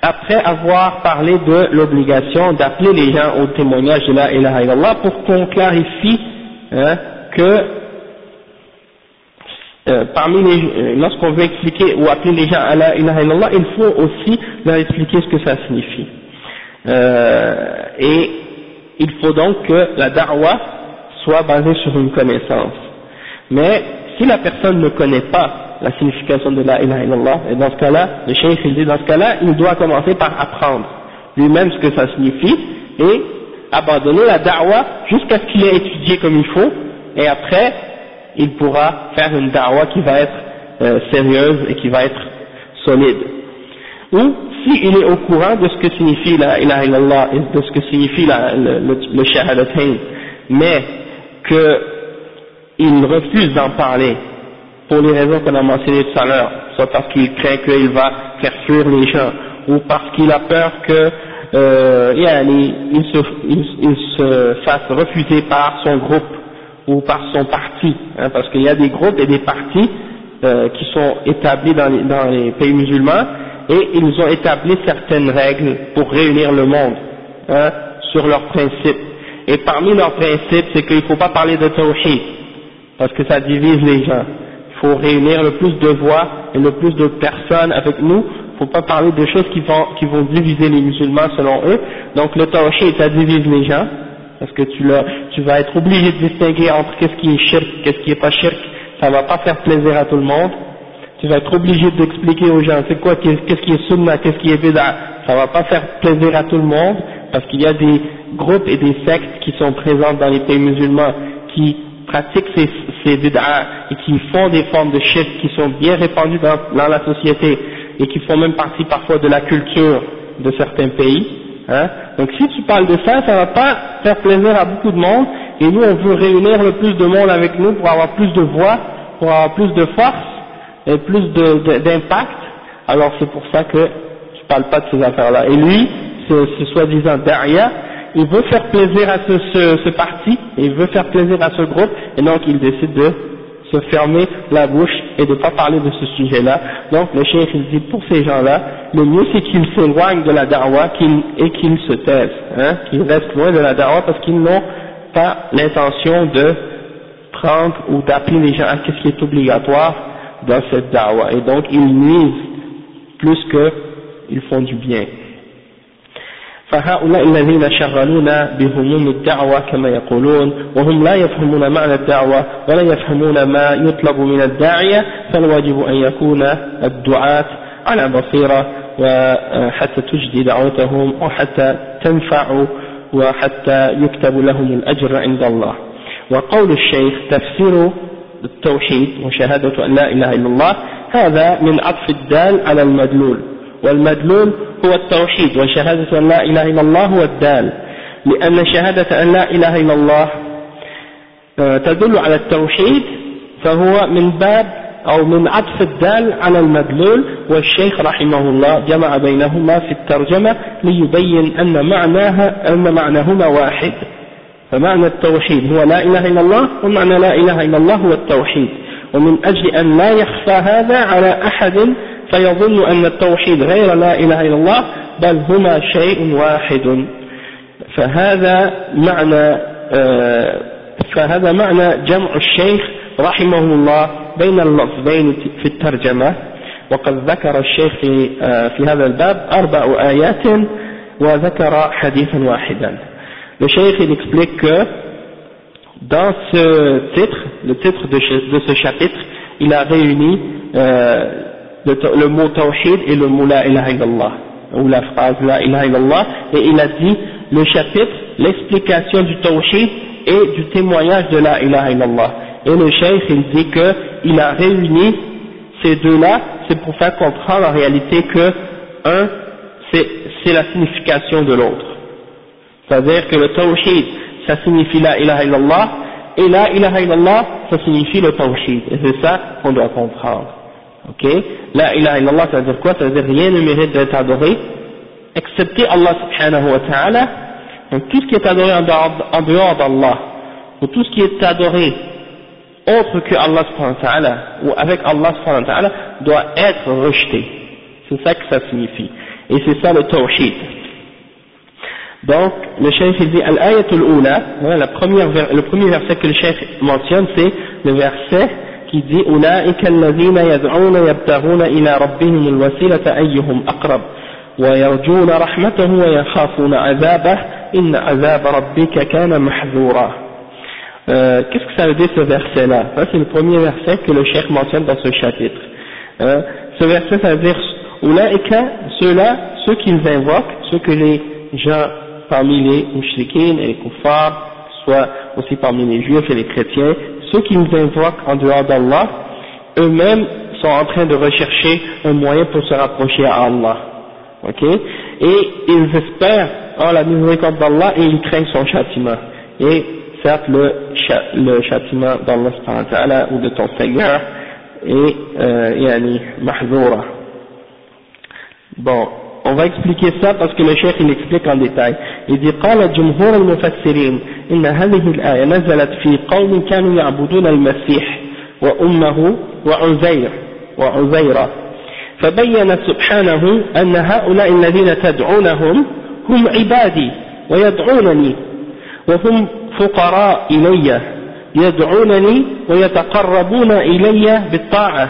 après avoir parlé de l'obligation d'appeler les gens au témoignage de la ilaha illallah, pour qu'on clarifie que lorsqu'on veut expliquer ou appeler les gens à la ilaha illallah, il faut aussi leur expliquer ce que ça signifie. Et il faut donc que la da'wa soit basée sur une connaissance. Mais si la personne ne connaît pas la signification de la ilaha illallah, et dans ce cas-là, le cheikh il dit dans ce cas-là, il doit commencer par apprendre lui-même ce que ça signifie et abandonner la da'wa jusqu'à ce qu'il ait étudié comme il faut, et après il pourra faire une da'wa qui va être sérieuse et qui va être solide. Ou s'il est au courant de ce que signifie la ilaha illallah et de ce que signifie le shahadatain, mais qu'il refuse d'en parler pour les raisons qu'on a mentionnées tout à l'heure, soit parce qu'il craint qu'il va faire fuir les gens, ou parce qu'il a peur que il se fasse refuser par son groupe ou par son parti, parce qu'il y a des groupes et des partis qui sont établis dans les pays musulmans, et ils ont établi certaines règles pour réunir le monde sur leurs principes. Et parmi leurs principes, c'est qu'il ne faut pas parler de tawhid, parce que ça divise les gens. Il faut réunir le plus de voix et le plus de personnes avec nous. Il ne faut pas parler de choses qui vont diviser les musulmans selon eux. Donc le tawhid, ça divise les gens, parce que tu vas être obligé de distinguer entre qu'est-ce qui est shirk, qu'est-ce qui est pas shirk. Ça va pas faire plaisir à tout le monde. Tu vas être obligé d'expliquer aux gens c'est quoi, qu'est-ce qui est sunna, qu'est-ce qui est bid'a. Ça va pas faire plaisir à tout le monde, parce qu'il y a des groupes et des sectes qui sont présentes dans les pays musulmans qui pratiquent ces bid'a et qui font des formes de shirk qui sont bien répandues dans la société et qui font même partie parfois de la culture de certains pays. Donc si tu parles de ça, ça va pas faire plaisir à beaucoup de monde, et nous on veut réunir le plus de monde avec nous pour avoir plus de voix, pour avoir plus de force et plus d'impact. Alors c'est pour ça que je parle pas de ces affaires-là. Et lui, ce soi-disant Da'iya, il veut faire plaisir à ce parti, et il veut faire plaisir à ce groupe, et donc il décide de se fermer la bouche et de ne pas parler de ce sujet-là. Donc le cheikh il dit pour ces gens-là, le mieux c'est qu'ils s'éloignent de la da'wa et qu'ils se taisent, qu'ils restent loin de la da'wa, parce qu'ils n'ont pas l'intention de prendre ou d'appeler les gens à ce qui est obligatoire dans cette da'wa, et donc ils nuisent plus qu'ils font du bien. فهؤلاء الذين شغلون بهموم الدعوة كما يقولون وهم لا يفهمون معنى الدعوة ولا يفهمون ما يطلب من الداعية، فالواجب أن يكون الدعاة على بصيرة وحتى تجدي دعوتهم وحتى تنفع وحتى يكتب لهم الأجر عند الله. وقول الشيخ تفسير التوحيد وشهادة أن لا إله إلا الله، هذا من عطف الدال على المدلول، والمدلول هو التوحيد، وشهادة أن لا إله إلا الله هو الدال، لأن شهادة أن لا إله إلا الله تدل على التوحيد، فهو من باب أو من عطف الدال على المدلول. والشيخ رحمه الله جمع بينهما في الترجمة ليبين أن معناهما واحد، فمعنى التوحيد هو لا إله إلا الله، ومعنى لا إله إلا الله هو التوحيد، ومن أجل أن لا يخفى هذا على أحد فيظن أن التوحيد غير لا إله إلا الله، بل هما شيء واحد. فهذا معنى جمع الشيخ رحمه الله بين اللفظين في الترجمة. وقد ذكر الشيخ في هذا الباب 4 آيات وذكر حديثا واحدا. Le cheikh il explique que dans ce titre, le titre de ce chapitre, il a réuni le mot tawhid et le mot la ilaha illallah, ou la phrase la ilaha illallah, et il a dit le chapitre, l'explication du tawhid et du témoignage de la ilaha illallah. Et le cheikh il dit que il a réuni ces deux-là, c'est pour faire comprendre en réalité que un, c'est la signification de l'autre. C'est-à-dire que le tawhid, ça signifie la ilaha illallah, et la ilaha illallah, ça signifie le tawhid. Et c'est ça qu'on doit comprendre. Ok? La ilaha illallah, ça veut dire quoi? Ça veut dire rien ne mérite d'être adoré, excepté Allah subhanahu wa ta'ala. Donc tout ce qui est adoré en dehors d'Allah, ou tout ce qui est adoré autre que Allah subhanahu wa ta'ala, ou avec Allah subhanahu wa ta'ala, doit être rejeté. C'est ça que ça signifie. Et c'est ça le tawhid. Donc, le cheikh il dit Al-ayatul ula, le premier verset que le cheikh mentionne, c'est le verset qui dit Ulaika alladhina yad'una yabtaghuna ila rabbihim al-wasilata ayyuhum aqrab wa yarjuna rahmatahu wa yakhafuna 'adhabah inna 'adhaba rabbika kana mahdhura. Qu'est-ce que ça veut dire ce verset-là? Ça, c'est le premier verset que le cheikh mentionne dans ce chapitre. Ce verset, ça veut dire Ulaika, ceux-là, ceux qu'ils invoquent, ceux que les gens parmi les mushrikines et les kuffars, soit aussi parmi les juifs et les chrétiens, ceux qui nous invoquent en dehors d'Allah, eux-mêmes sont en train de rechercher un moyen pour se rapprocher à Allah. Ok? Et ils espèrent en la miséricorde d'Allah et ils craignent son châtiment. Et certes, le châtiment d'Allah subhanahu wa ta'ala ou de ton Seigneur est yani mahzoura. Bon, on va expliquer ça parce que le cheikh il explique en détail. Il dit قال جمهور المفسرين إن هذه الآية نزلت في قوم كانوا يعبدون المسيح وأمه وعزيرا فبين سبحانه أن هؤلاء الذين تدعونهم هم عبادي ويدعونني وهم فقراء إلي يدعونني ويتقربون إلي بالطاعة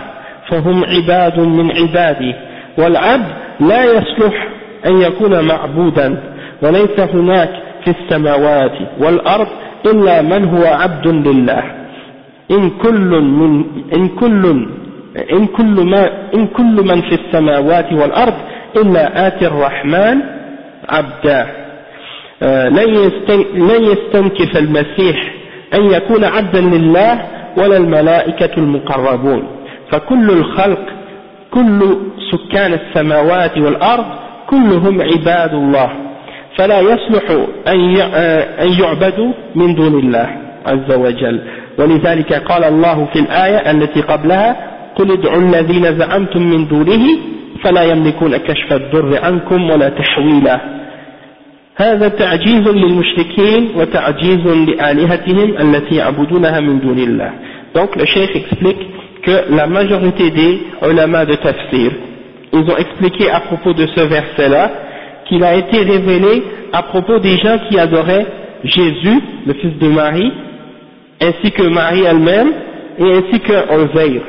فهم عباد من عبادي والعبد لا يصلح أن يكون معبودا وليس هناك في السماوات والأرض إلا من هو عبد لله إن كل من في السماوات والأرض إلا آتي الرحمن عبدا لن يستنكف المسيح أن يكون عبدا لله ولا الملائكة المقربون فكل الخلق كل سكان السماوات والأرض كلهم عباد الله فلا يصلح أن يعبدوا من دون الله عز وجل ولذلك قال الله في الآية التي قبلها قل ادعوا الذين زعمتم من دونه فلا يملكون كشف الضر عنكم ولا تحويلا هذا تعجيز للمشركين وتعجيز لآلهتهم التي يعبدونها من دون الله. Donc le cheikh explique que la majorité des ulama de tafsir, ils ont expliqué à propos de ce verset-là qu'il a été révélé à propos des gens qui adoraient Jésus, le fils de Marie, ainsi que Marie elle-même, et ainsi que Uzair.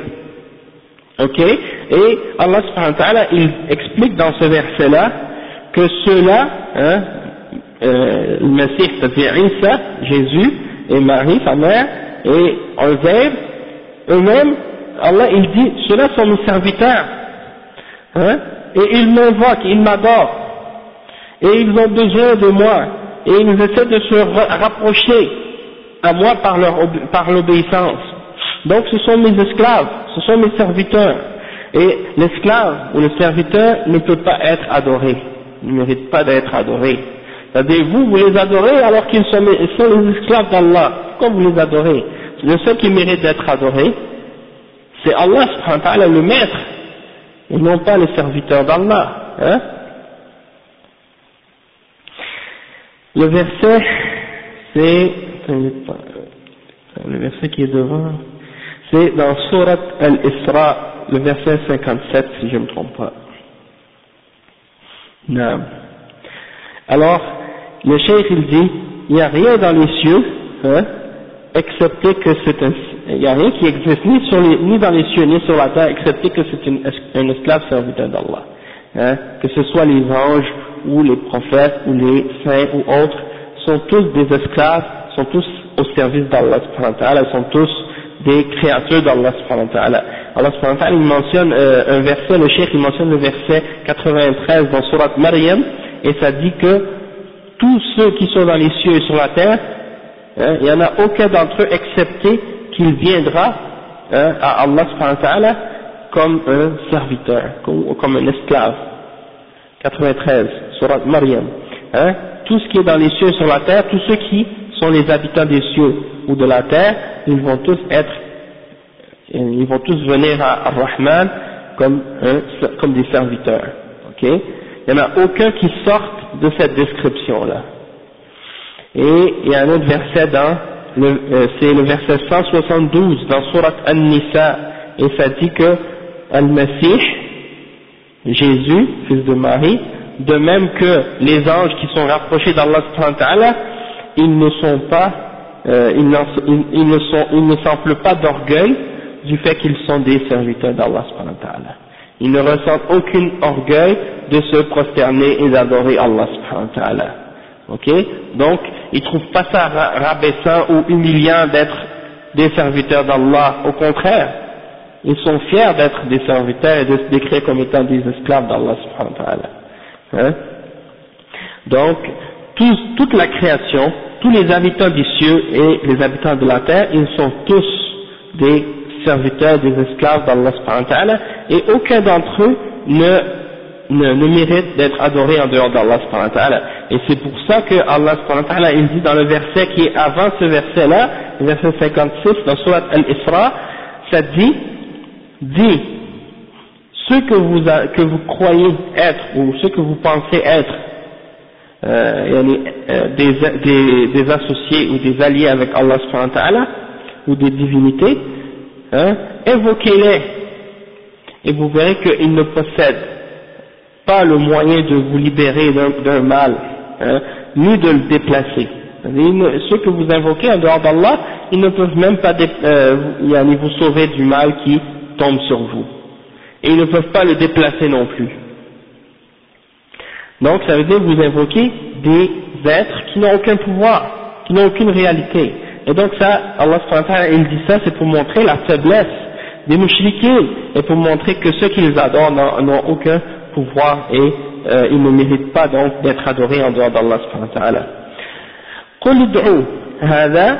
Ok? Et Allah subhanahu wa ta'ala, il explique dans ce verset-là que ceux-là, le Messie, c'est-à-dire Isa, Jésus, et Marie, sa mère, et Uzair, eux-mêmes, Allah il dit, ceux-là sont mes serviteurs, et ils m'invoquent, ils m'adorent, et ils ont besoin de moi, et ils essaient de se rapprocher à moi par l'obéissance. Donc ce sont mes esclaves, ce sont mes serviteurs, et l'esclave ou le serviteur ne peut pas être adoré, il ne mérite pas d'être adoré. C'est-à-dire vous les adorez alors qu'ils sont les esclaves d'Allah, comme vous les adorez. Le seul qui mérite d'être adoré, c'est Allah subhanahu wa ta'ala, le maître, et non pas les serviteurs d'Allah. Le verset, c'est le verset qui est devant, c'est dans Surat Al-Isra, le verset 57, si je ne me trompe pas. Non. Alors, le cheikh il dit, il n'y a rien dans les cieux, excepté que c'est il n'y a rien qui existe ni dans les cieux ni sur la terre, excepté que c'est un esclave serviteur d'Allah. Que ce soit les anges ou les prophètes ou les saints ou autres, sont tous des esclaves, sont tous au service d'Allah subhanahu wa ta'ala, sont tous des créatures d'Allah subhanahu wa ta'ala. Allah subhanahu wa ta'ala il mentionne un verset, le cheikh il mentionne le verset 93 dans Surat Maryam, et ça dit que tous ceux qui sont dans les cieux et sur la terre, il n'y en a aucun d'entre eux excepté qu'il viendra à Allah subhanahu wa ta'ala comme un serviteur, comme un esclave. 93, Surat Maryam. Tout ce qui est dans les cieux et sur la terre, tous ceux qui sont les habitants des cieux ou de la terre, ils vont tous venir à Ar-Rahman comme des serviteurs. Ok? Il n'y en a aucun qui sorte de cette description-là. Et il y a un autre verset c'est le verset 172 dans Surat An-Nisa, et ça dit que Al-Masih, Jésus, fils de Marie, de même que les anges qui sont rapprochés d'Allah subhanahu wa ta'ala, ils ne sont pas, ils ne s'enflent pas d'orgueil du fait qu'ils sont des serviteurs d'Allah subhanahu wa ta'ala. Ils ne ressentent aucun orgueil de se prosterner et d'adorer Allah subhanahu wa ta'ala. Ok? Donc, ils trouvent pas ça rabaissant ou humiliant d'être des serviteurs d'Allah. Au contraire, ils sont fiers d'être des serviteurs et de se décrire comme étant des esclaves d'Allah subhanahu wa ta'ala. Hein? Donc, toute la création, tous les habitants des cieux et les habitants de la terre, ils sont tous des serviteurs, des esclaves d'Allah subhanahu wa ta'ala, et aucun d'entre eux ne mérite d'être adoré en dehors d'Allah subhanahu wa ta'ala. Et c'est pour ça que Allah subhanahu wa ta'ala, il dit dans le verset qui est avant ce verset-là, le verset 56 dans Surat Al-Isra, ça dit, ceux que vous croyez être, ou ceux que vous pensez être, des associés ou des alliés avec Allah subhanahu wa ta'ala, ou des divinités, hein, évoquez-les, et vous verrez qu'ils ne possèdent pas le moyen de vous libérer d'un mal, hein, ni de le déplacer. Ceux que vous invoquez en dehors d'Allah, ils ne peuvent même pas vous sauver du mal qui tombe sur vous. Et ils ne peuvent pas le déplacer non plus. Donc ça veut dire que vous invoquez des êtres qui n'ont aucun pouvoir, qui n'ont aucune réalité. Et donc ça, Allah subhanahu wa ta'ala, il dit ça, c'est pour montrer la faiblesse des mouchriquins, et pour montrer que ceux qui les adorent n'ont aucun pouvoir, et ils ne méritent pas donc d'être adorés en dehors d'Allah subhanahu wa ta'ala. قل ادعوا هذا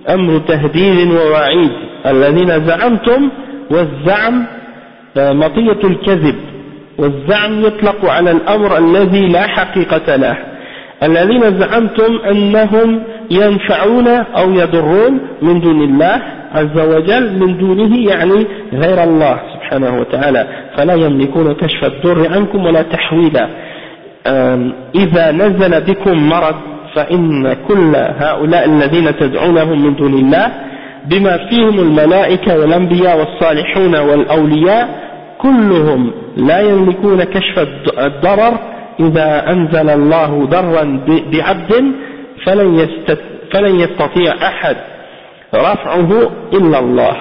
أمر تهديد ووعيد الذين زعمتم والزعم مطية الكذب والزعم يطلق على الأمر الذي لا حقيقة له الذين زعمتم أنهم ينفعون أو يضرون من دون الله عز وجل من دونه يعني غير الله سبحانه وتعالى فلا يملكون كشف الضر عنكم ولا تحويلا إذا نزل بكم مرض فإن كل هؤلاء الذين تدعونهم من دون الله بما فيهم الملائكة والأنبياء والصالحون والأولياء كلهم لا يملكون كشف الضرر إذا أنزل الله ضرا بعبد فلن يستطيع أحد رفعه إلا الله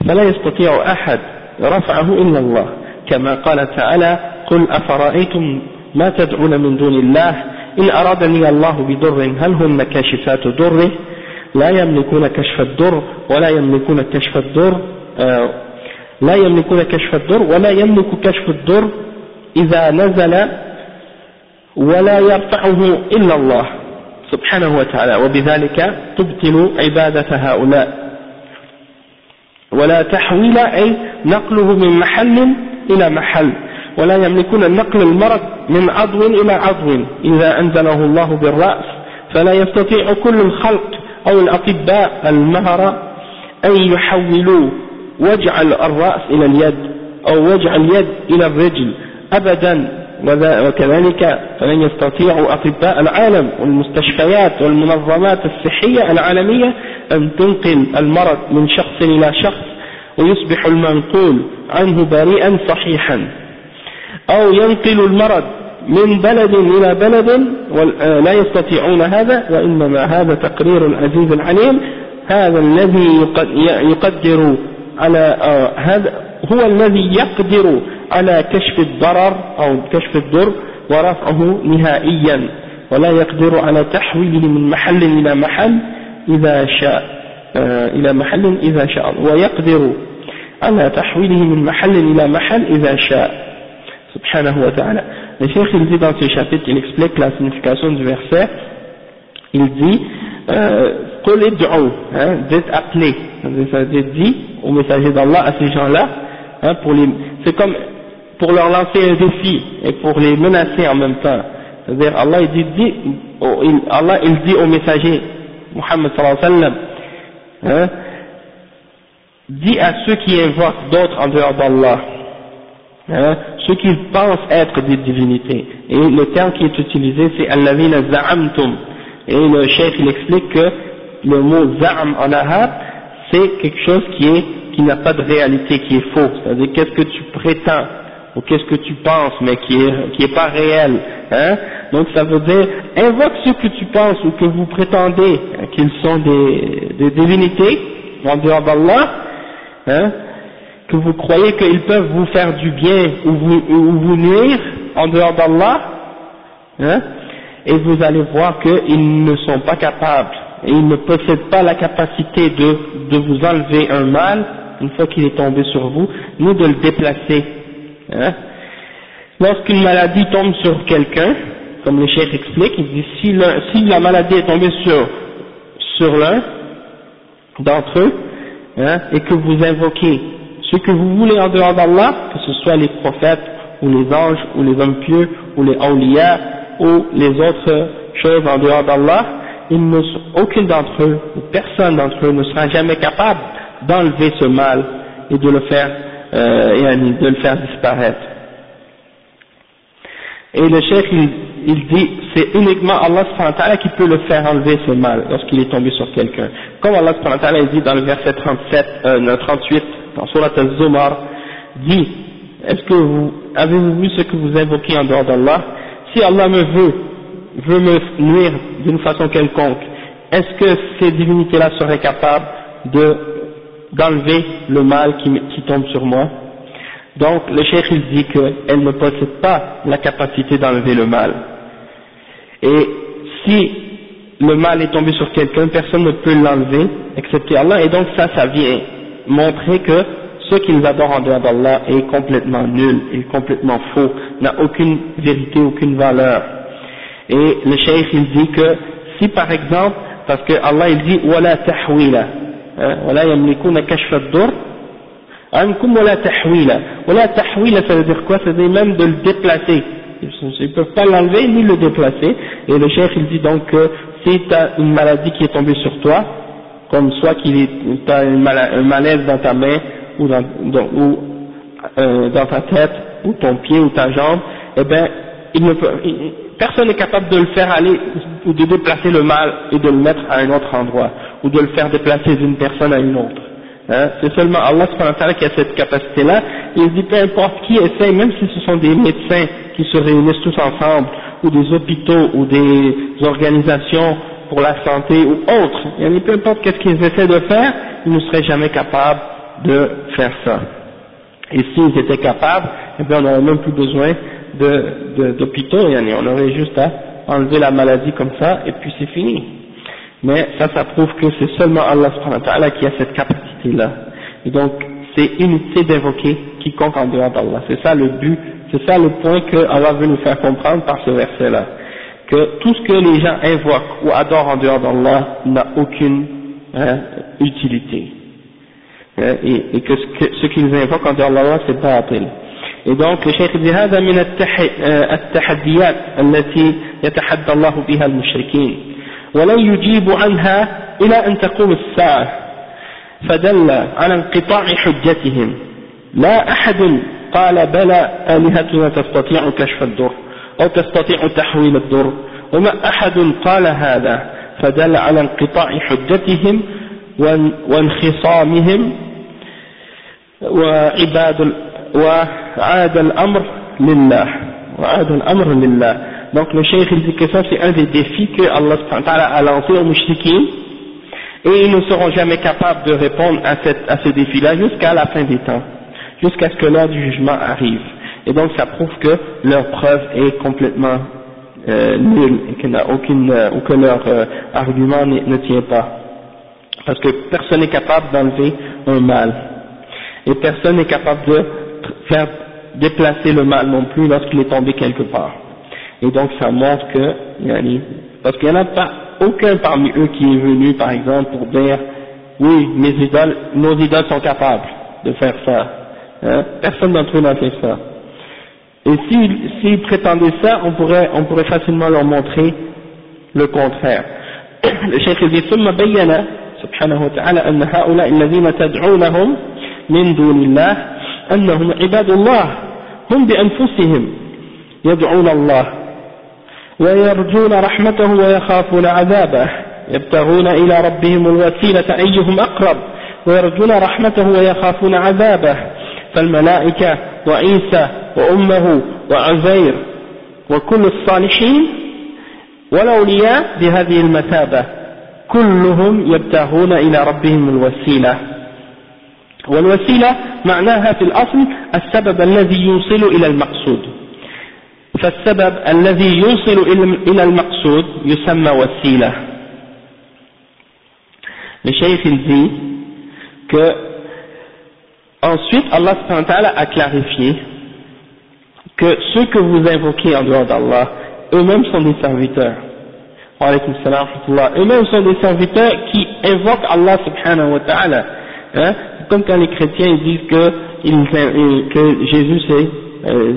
فلا يستطيع أحد رفعه إلا الله كما قال تعالى قل أفرأيتم ما تدعون من دون الله إن أرادني الله بضر هل هن كاشفات ضره لا يملكون كشف الضر ولا يملكون كشف الضر ولا يملك كشف الضر إذا نزل ولا يرفعه إلا الله سبحانه وتعالى وبذلك تبطل عبادة هؤلاء ولا تحويل أي نقله من محل إلى محل ولا يملكون نقل المرض من عضو إلى عضو إذا أنزله الله بالرأس فلا يستطيع كل الخلق أو الأطباء المهرة أن يحولوا وجع الرأس إلى اليد أو وجع اليد إلى الرجل أبدا وكذلك فلن يستطيع أطباء العالم والمستشفيات والمنظمات الصحية العالمية أن تنقل المرض من شخص إلى شخص ويصبح المنقول عنه بريئا صحيحا أو ينقل المرض من بلد إلى بلد لا يستطيعون هذا وإنما هذا تقرير العزيز العليم هذا الذي يقدر على هذا هو الذي يقدر على كشف الضرر أو كشف الضر ورفعه نهائيا ولا يقدر على تحويله من محل إلى محل إذا شاء ويقدر على تحويله من محل إلى محل إذا شاء subhanahu wa ta'ala. Le cheikh il dit dans ce chapitre, il explique la signification du verset, il dit qul id'u, dites appeler, ça veut dire dit aux messagers d'Allah, à ces gens-là, c'est comme pour leur lancer un défi et pour les menacer en même temps. C'est-à-dire Allah il dit aux messagers Muhammad sallallahu alayhi wa sallam, dit à ceux qui invoquent d'autres en dehors d'Allah, ceux qui pensent être des divinités, et le terme qui est utilisé c'est alladhina za'amtum, et le cheikh il explique que le mot za'am en arabe c'est quelque chose qui n'a pas de réalité, qui est faux, c'est-à-dire qu'est-ce que tu prétends ou qu'est-ce que tu penses, mais qui est pas réel, hein. Donc ça veut dire, invoque ce que tu penses ou que vous prétendez qu'ils sont des divinités en dehors d'Allah, hein, que vous croyez qu'ils peuvent vous faire du bien ou vous nuire en dehors d'Allah, hein, et vous allez voir qu'ils ne sont pas capables, et ils ne possèdent pas la capacité de vous enlever un mal une fois qu'il est tombé sur vous, ni de le déplacer, hein. Lorsqu'une maladie tombe sur quelqu'un, comme le cheikh explique, il dit si la maladie est tombée sur l'un d'entre eux, hein, et que vous invoquez ce que vous voulez en dehors d'Allah, que ce soit les prophètes ou les anges ou les hommes pieux ou les awliya ou les autres choses en dehors d'Allah, aucun d'entre eux ou personne d'entre eux ne sera jamais capable d'enlever ce mal et de le faire disparaître. Et le cheikh il dit c'est uniquement Allah subhanahu wa ta'ala qui peut le faire enlever ce mal lorsqu'il est tombé sur quelqu'un. Comme Allah subhanahu wa ta'ala dit dans le verset 38 dans Surat Al-Zumar, dit avez-vous vu ce que vous invoquez en dehors d'Allah? Si Allah veut me nuire d'une façon quelconque, est-ce que ces divinités-là seraient capables d'enlever le mal qui tombe sur moi? Donc le cheikh il dit qu'elle ne possède pas la capacité d'enlever le mal. Et si le mal est tombé sur quelqu'un, personne ne peut l'enlever excepté Allah, et donc ça vient montrer que ce qu'ils adorent en dehors d'Allah est complètement nul, est complètement faux, n'a aucune vérité, aucune valeur. Et le cheikh il dit que si par exemple, parce que Allah il dit wala tahwila, wala yamlikuna kashfa ad-dur ankum wala tahwila. Wala tahwila, ça veut dire quoi? Ça veut dire même de le déplacer. Ils ne peuvent pas l'enlever ni le déplacer. Et le cheikh il dit donc que si tu as une maladie qui est tombée sur toi, comme soit tu as un malaise dans ta main ou dans ta tête ou ton pied ou ta jambe, eh bien personne n'est capable de le faire aller ou de déplacer le mal et de le mettre à un autre endroit ou de le faire déplacer d'une personne à une autre. Hein, c'est seulement Allah subhanahu wa ta'ala qui a cette capacité-là. Il dit peu importe qui essaye, même si ce sont des médecins qui se réunissent tous ensemble, ou des hôpitaux, ou des organisations pour la santé, ou autres, et peu importe qu'est-ce qu'ils essaient de faire, ils ne seraient jamais capables de faire ça. Et s'ils étaient capables, eh bien on n'aurait même plus besoin d'hôpitaux, on aurait juste à enlever la maladie comme ça, et puis c'est fini. Mais ça prouve que c'est seulement Allah subhanahu wa ta'ala qui a cette capacité-là. Et donc, c'est inutile d'invoquer quiconque en dehors d'Allah. C'est ça le but, c'est ça le point que Allah veut nous faire comprendre par ce verset-là. Que tout ce que les gens invoquent ou adorent en dehors d'Allah n'a aucune utilité. Et que ce qu'ils invoquent en dehors d'Allah, c'est batil. Et donc, le cheikh dit هذا من التحديات التي يتحدى الله بها المشركين ولن يجيب عنها إلى أن تقوم الساعة فدل على انقطاع حجتهم لا أحد قال بلى آلهتنا تستطيع كشف الضر أو تستطيع تحويل الضر وما أحد قال هذا فدل على انقطاع حجتهم وانخصامهم وعاد الأمر لله. Donc le cheikh il dit que ça c'est un des défis que Allah subhanahu wa ta'ala a lancé aux mushrikin, et ils ne seront jamais capables de répondre à ce défi-là jusqu'à la fin des temps, jusqu'à ce que l'heure du jugement arrive. Et donc ça prouve que leur preuve est complètement nulle, et qu'il n'y a ou que leur argument ne tient pas. Parce que personne n'est capable d'enlever un mal, et personne n'est capable de faire déplacer le mal non plus lorsqu'il est tombé quelque part. Et donc ça montre que, parce qu'il n'y en a pas aucun parmi eux qui est venu par exemple pour dire oui, nos idoles sont capables de faire ça. Hein? Personne d'entre eux n'a fait ça. Et s'ils prétendaient ça, on pourrait facilement leur montrer le contraire. Le cheikh dit ثم بين سبحانه وتعالى أن هؤلاء الذين تدعونهم من دون الله أنهم عباد الله هم بأنفسهم يدعون الله ويرجون رحمته ويخافون عذابه يبتغون إلى ربهم الوسيلة أيهم أقرب ويرجون رحمته ويخافون عذابه فالملائكة وعيسى وأمه وعزير وكل الصالحين والأولياء بهذه المثابة كلهم يبتغون إلى ربهم الوسيلة. والوسيلة معناها في الأصل السبب الذي يوصل إلى المقصود، فالسبب الذي يوصل إلى المقصود يسمى وسيلة. Le cheikh il dit que ensuite Allah subhanahu wa ta'ala a clarifié que ceux que vous invoquez en dehors d'Allah, eux-mêmes sont des serviteurs. Wa alaykum salam wa rahmatullah. Eux-mêmes sont des serviteurs qui invoquent Allah subhanahu wa ta'ala. Hein? Comme quand les chrétiens ils disent que Jésus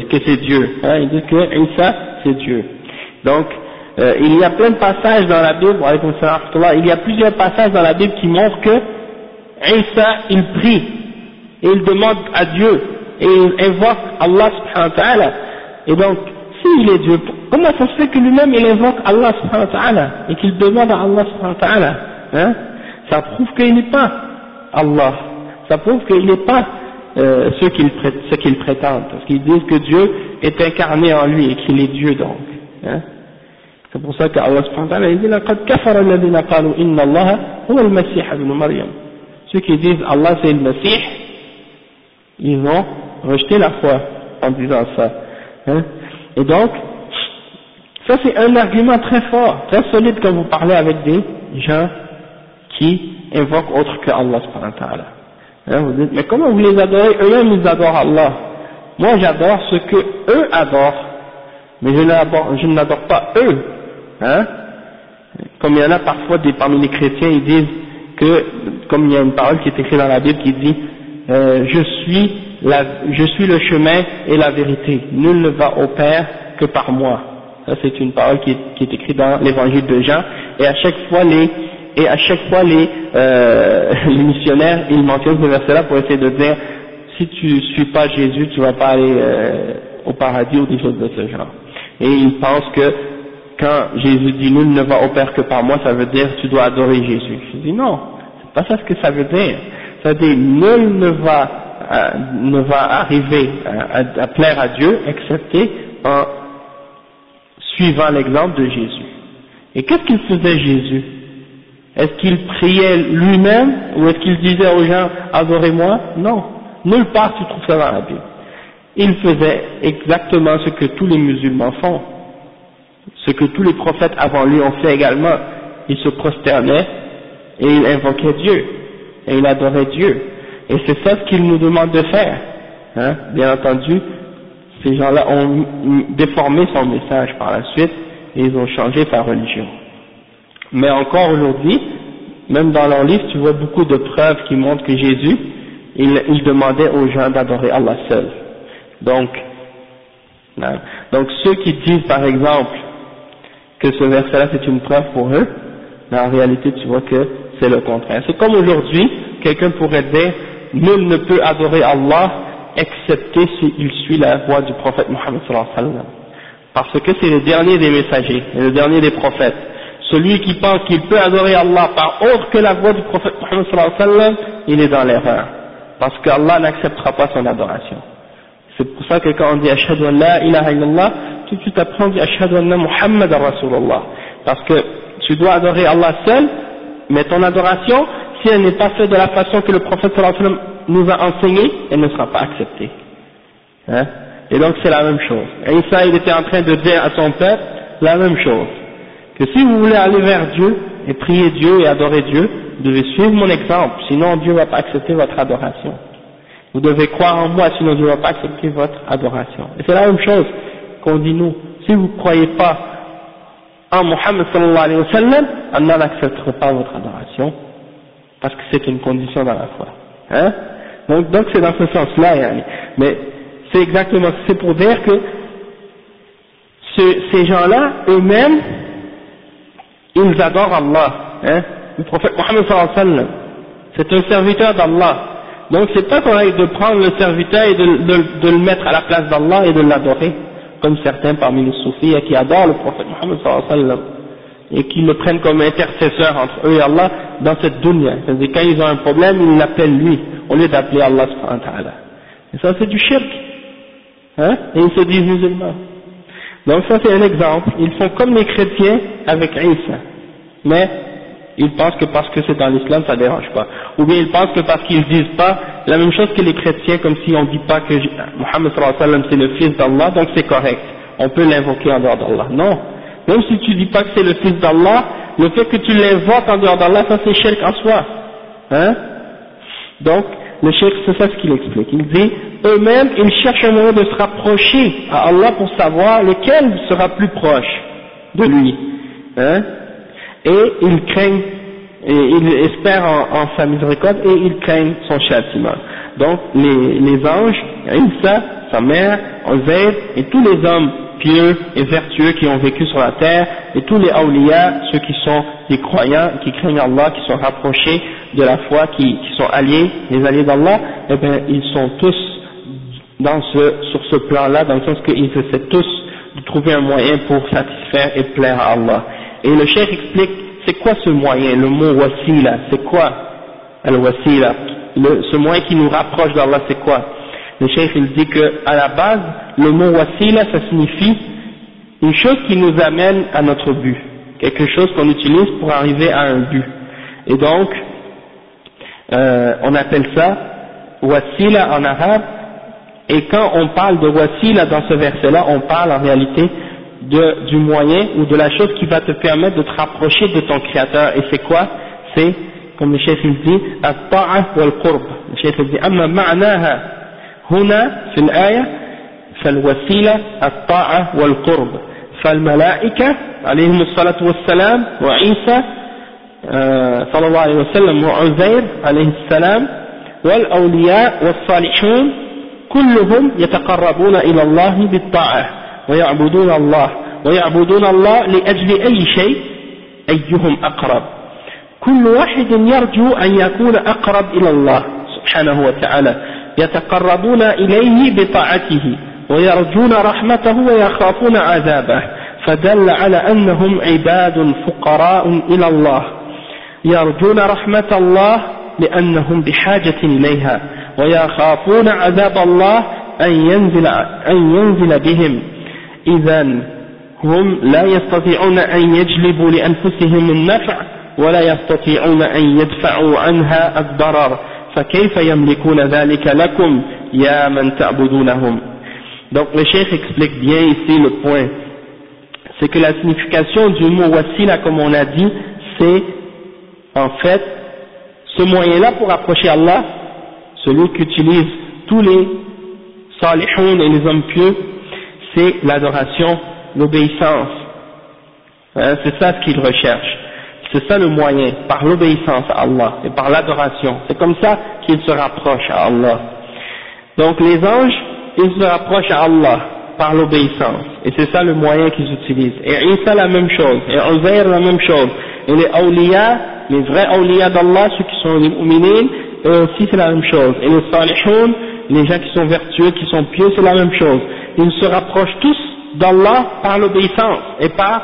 que c'est Dieu. Hein? Ils disent que Isa c'est Dieu. Donc il y a plein de passages dans la Bible, wa alaykum salam wa rahmatullah, il y a plusieurs passages dans la Bible qui montrent que Isa il prie et il demande à Dieu et il invoque Allah subhanahu wa ta'ala. Et donc s'il est Dieu, comment ça se fait que lui-même il invoque Allah subhanahu wa ta'ala et qu'il demande à Allah subhanahu wa ta'ala, hein? Ça prouve qu'il n'est pas Allah, ça prouve qu'il n'est pas ce qu'il prétend, parce qu'ils disent que Dieu est incarné en lui et qu'il est Dieu donc, hein? C'est pour ça qu'Allah subhanahu wa ta'ala il dit لَقَدْ كَفَرَ الَّذِينَ قَالُوا إِنَّ اللَّهَ هُوَ الْمَسِيحَ ابْنُ مَرْيَمَ. Ceux qui disent Allah c'est le Messie, ils ont rejeté la foi en disant ça, hein? Et donc ça c'est un argument très fort, très solide quand vous parlez avec des gens qui invoquent autre que Allah subhanahu wa ta'ala, hein? Vous dites mais comment vous les adorez? Eux-mêmes ils adorent Allah. Moi j'adore ce que eux adorent, mais je n'adore pas eux, hein? Comme il y en a parfois parmi les chrétiens, ils disent que, comme il y a une parole qui est écrite dans la Bible qui dit je suis le chemin et la vérité, nul ne va au Père que par moi. Ça c'est une parole qui est écrite dans l'évangile de Jean, et à chaque fois les missionnaires ils mentionnent ce verset-là pour essayer de dire si tu suis pas Jésus tu vas pas aller au paradis ou des choses de ce genre. Et ils pensent que quand Jésus dit nul ne va au Père que par moi, ça veut dire tu dois adorer Jésus. Je dis non, c'est pas ça ce que ça veut dire. Ça veut dire nul ne va arriver à plaire à Dieu excepté en suivant l'exemple de Jésus. Et qu'est-ce qu'il faisait Jésus? Est-ce qu'il priait lui-même ou est-ce qu'il disait aux gens adorez-moi? Non, nulle part tu trouves ça dans la Bible. Il faisait exactement ce que tous les musulmans font, ce que tous les prophètes avant lui ont fait également. Il se prosternait et il invoquait Dieu et il adorait Dieu, et c'est ça ce qu'il nous demande de faire, hein? Bien entendu ces gens-là ont déformé son message par la suite et ils ont changé sa religion, mais encore aujourd'hui même dans leur livre tu vois beaucoup de preuves qui montrent que Jésus il demandait aux gens d'adorer Allah seul. Donc ceux qui disent par exemple que ce verset-là c'est une preuve pour eux, mais en réalité tu vois que c'est le contraire. C'est comme aujourd'hui, quelqu'un pourrait dire nul ne peut adorer Allah excepté s'il suit la voie du prophète Mohammed sallallahu alayhi wa sallam, parce que c'est le dernier des messagers et le dernier des prophètes. Celui qui pense qu'il peut adorer Allah par autre que la voie du prophète Mohammed sallallahu alayhi wa sallam, il est dans l'erreur, parce qu'Allah n'acceptera pas son adoration. C'est pour ça que quand on dit Ashhadu an la ilaha illallah, tout de suite après on dit Ashhadu anna Muhammadan Rasulullah, parce que tu dois adorer Allah seul, mais ton adoration, si elle n'est pas faite de la façon que le prophète sallallahu alayhi wa sallam nous a enseigné, elle ne sera pas acceptée, hein? Et donc c'est la même chose. Isa il était en train de dire à son peuple la même chose, que si vous voulez aller vers Dieu et prier Dieu et adorer Dieu, vous devez suivre mon exemple, sinon Dieu ne va pas accepter votre adoration. Vous devez croire en moi, sinon Dieu ne va pas accepter votre adoration. Et c'est la même chose qu'on dit nous. Si vous ne croyez pas en Muhammad sallallahu alayhi wa sallam, Allah n'acceptera pas votre adoration, parce que c'est une condition dans la foi, hein? Donc c'est dans ce sens-là, yani. Mais c'est exactement, c'est pour dire que ces gens-là, eux-mêmes, ils adorent Allah, hein? Le prophète Mohammed sallallahu alayhi wa sallam, c'est un serviteur d'Allah. Donc c'est pas correct de prendre le serviteur et de le mettre à la place d'Allah et de l'adorer, comme certains parmi les soufis qui adorent le prophète Mohammed sallallahu alayhi wa sallam, et qui le prennent comme intercesseur entre eux et Allah dans cette dunya. C'est-à-dire quand ils ont un problème, ils l'appellent lui, au lieu d'appeler Allah subhanahu wa ta'ala. Et ça c'est du shirk. Hein? Et ils se disent musulmans. Donc ça c'est un exemple. Ils font comme les chrétiens avec Isa. Mais ils pensent que parce que c'est dans l'islam, ça dérange pas. Ou bien ils pensent que parce qu'ils disent pas la même chose que les chrétiens, comme si on dit pas que Muhammad sallallahu alayhi wa sallam c'est le fils d'Allah, donc c'est correct. On peut l'invoquer en dehors d'Allah. Non. Même si tu dis pas que c'est le fils d'Allah, le fait que tu l'invoques en dehors d'Allah, ça c'est shirk en soi. Hein? Donc, le shirk, c'est ça ce qu'il explique. Il dit, eux-mêmes, ils cherchent un moyen de se rapprocher à Allah pour savoir lequel sera plus proche de lui. Hein? Et ils craignent, et ils espèrent en sa miséricorde, et ils craignent son châtiment. Donc, les anges, Isa, sa mère, Uzair, et tous les hommes pieux et vertueux qui ont vécu sur la terre, et tous les awliya, ceux qui sont des croyants, qui craignent Allah, qui sont rapprochés de la foi, qui sont alliés, les alliés d'Allah, eh bien, ils sont tous sur ce plan-là, dans le sens qu'ils essaient tous de trouver un moyen pour satisfaire et plaire à Allah. Et le cheikh explique, c'est quoi ce moyen, le mot wasila, c'est quoi al-wasila, ce moyen qui nous rapproche d'Allah, c'est quoi? Le cheikh il dit que à la base, le mot wasila, ça signifie une chose qui nous amène à notre but, quelque chose qu'on utilise pour arriver à un but. Et donc, on appelle ça wasila en arabe, et quand on parle de wasila dans ce verset-là, on parle en réalité du moyen ou de la chose qui va te permettre de te rapprocher de ton créateur. Et c'est quoi? C'est, comme le cheikh il dit, at-ta'a wal-qurb. Le cheikh il dit, amma ma'naha huna fil aya fal-wasila at-ta'a wal-qurb. فالملائكة عليهم الصلاة والسلام وعيسى صلى الله عليه وسلم وعزير عليه السلام والأولياء والصالحون كلهم يتقربون إلى الله بالطاعة ويعبدون الله لأجل أي شيء أيهم أقرب. كل واحد يرجو أن يكون أقرب إلى الله سبحانه وتعالى، يتقربون إليه بطاعته ويرجون رحمته ويخافون عذابه، فدل على أنهم عباد فقراء إلى الله يرجون رحمة الله لأنهم بحاجة إليها، ويخافون عذاب الله أن ينزل بهم. إذن هم لا يستطيعون أن يجلبوا لأنفسهم النفع ولا يستطيعون أن يدفعوا عنها الضرر، فكيف يملكون ذلك لكم يا من تعبدونهم. Donc le cheikh explique bien ici le point, c'est que la signification du mot wasila, comme on a dit, c'est en fait ce moyen-là pour approcher Allah, celui qu'utilisent tous les salihoun et les hommes pieux, c'est l'adoration, l'obéissance. Hein, c'est ça ce qu'ils recherchent. C'est ça le moyen, par l'obéissance à Allah et par l'adoration. C'est comme ça qu'ils se rapprochent à Allah. Donc les anges, ils se rapprochent à Allah par l'obéissance. Et c'est ça le moyen qu'ils utilisent. Et Isa la même chose. Et Uzair la même chose. Et les awliya, les vrais awliya d'Allah, ceux qui sont les mu'minines, eux aussi c'est la même chose. Et les salihoun, les gens qui sont vertueux, qui sont pieux, c'est la même chose. Ils se rapprochent tous d'Allah par l'obéissance et par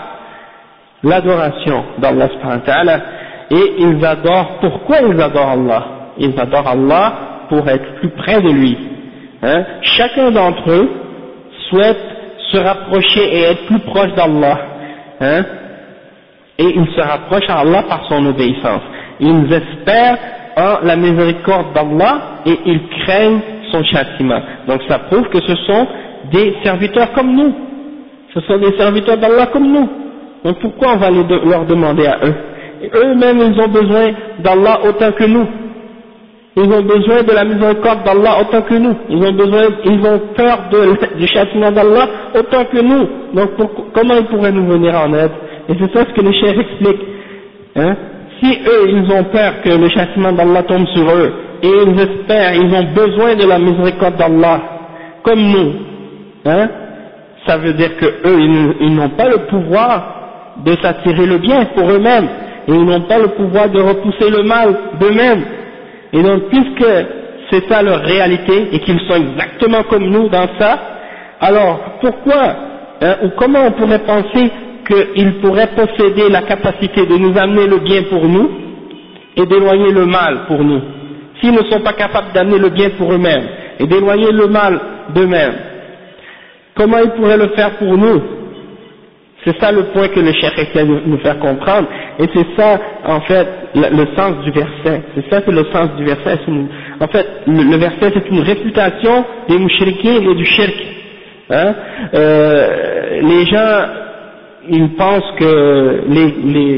l'adoration d'Allah subhanahu wa ta'ala. Et ils adorent, pourquoi ils adorent Allah? Ils adorent Allah pour être plus près de lui. Hein? Chacun d'entre eux souhaite se rapprocher et être plus proche d'Allah. Hein? Et ils se rapprochent à Allah par son obéissance. Ils espèrent en la miséricorde d'Allah et ils craignent son châtiment. Donc ça prouve que ce sont des serviteurs comme nous. Ce sont des serviteurs d'Allah comme nous. Donc pourquoi on va leur demander à eux? Et eux-mêmes ils ont besoin d'Allah autant que nous. Ils ont besoin de la miséricorde d'Allah autant que nous. Ils ont peur du châtiment d'Allah autant que nous. Donc comment ils pourraient nous venir en aide? Et c'est ça ce que le cheikh explique. Hein? Si eux ils ont peur que le châtiment d'Allah tombe sur eux, et ils espèrent, ils ont besoin de la miséricorde d'Allah, comme nous, hein? Ça veut dire que eux ils n'ont pas le pouvoir de s'attirer le bien pour eux-mêmes, et ils n'ont pas le pouvoir de repousser le mal d'eux-mêmes. Et donc puisque c'est ça leur réalité et qu'ils sont exactement comme nous dans ça, alors pourquoi ou comment on pourrait penser qu'ils pourraient posséder la capacité de nous amener le bien pour nous et d'éloigner le mal pour nous, s'ils ne sont pas capables d'amener le bien pour eux-mêmes et d'éloigner le mal d'eux-mêmes? comment il pourrait le faire pour nous? C'est ça le point que le cheikh essaie de nous faire comprendre, et c'est ça en fait le sens du verset. C'est ça, c'est le sens du verset. En fait, le verset c'est une réfutation des mouchriquins et du shirk. Hein? Les gens, ils pensent que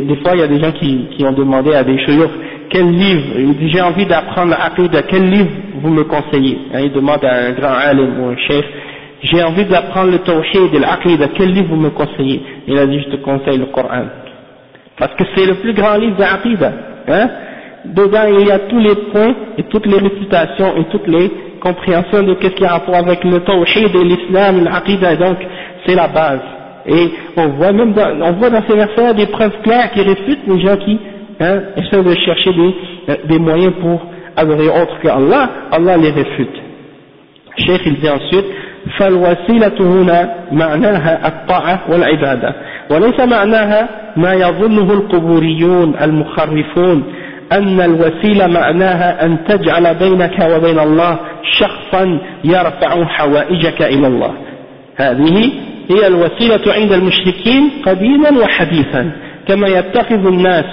des fois il y a des gens qui ont demandé à des shuyukh quel livre, il dit j'ai envie d'apprendre l'aqida, quel livre vous me conseillez? Hein, il demande à un grand alim ou un chef, j'ai envie d'apprendre le tawhid et l'aqida, quel livre vous me conseillez? Il a dit je te conseille le Coran, parce que c'est le plus grand livre de l'aqida. Hein? Dedans il y a tous les points et toutes les récitations et toutes les compréhensions de qu'est-ce qui a rapport avec le tawhid et l'islam, l'aqida, donc c'est la base. Et on voit même dans ces versets des preuves claires qui réfutent les gens qui essaient de chercher des moyens pour adorer autre qu'Allah. Allah les réfute. Cheikh il dit ensuite فالوسيلة هنا معناها الطاعة والعبادة وليس معناها ما يظنه القبوريون المخرفون أن الوسيلة معناها أن تجعل بينك وبين الله شخصا يرفع حوائجك إلى الله. هذه هي الوسيلة عند المشركين قديما وحديثا كما يتخذ الناس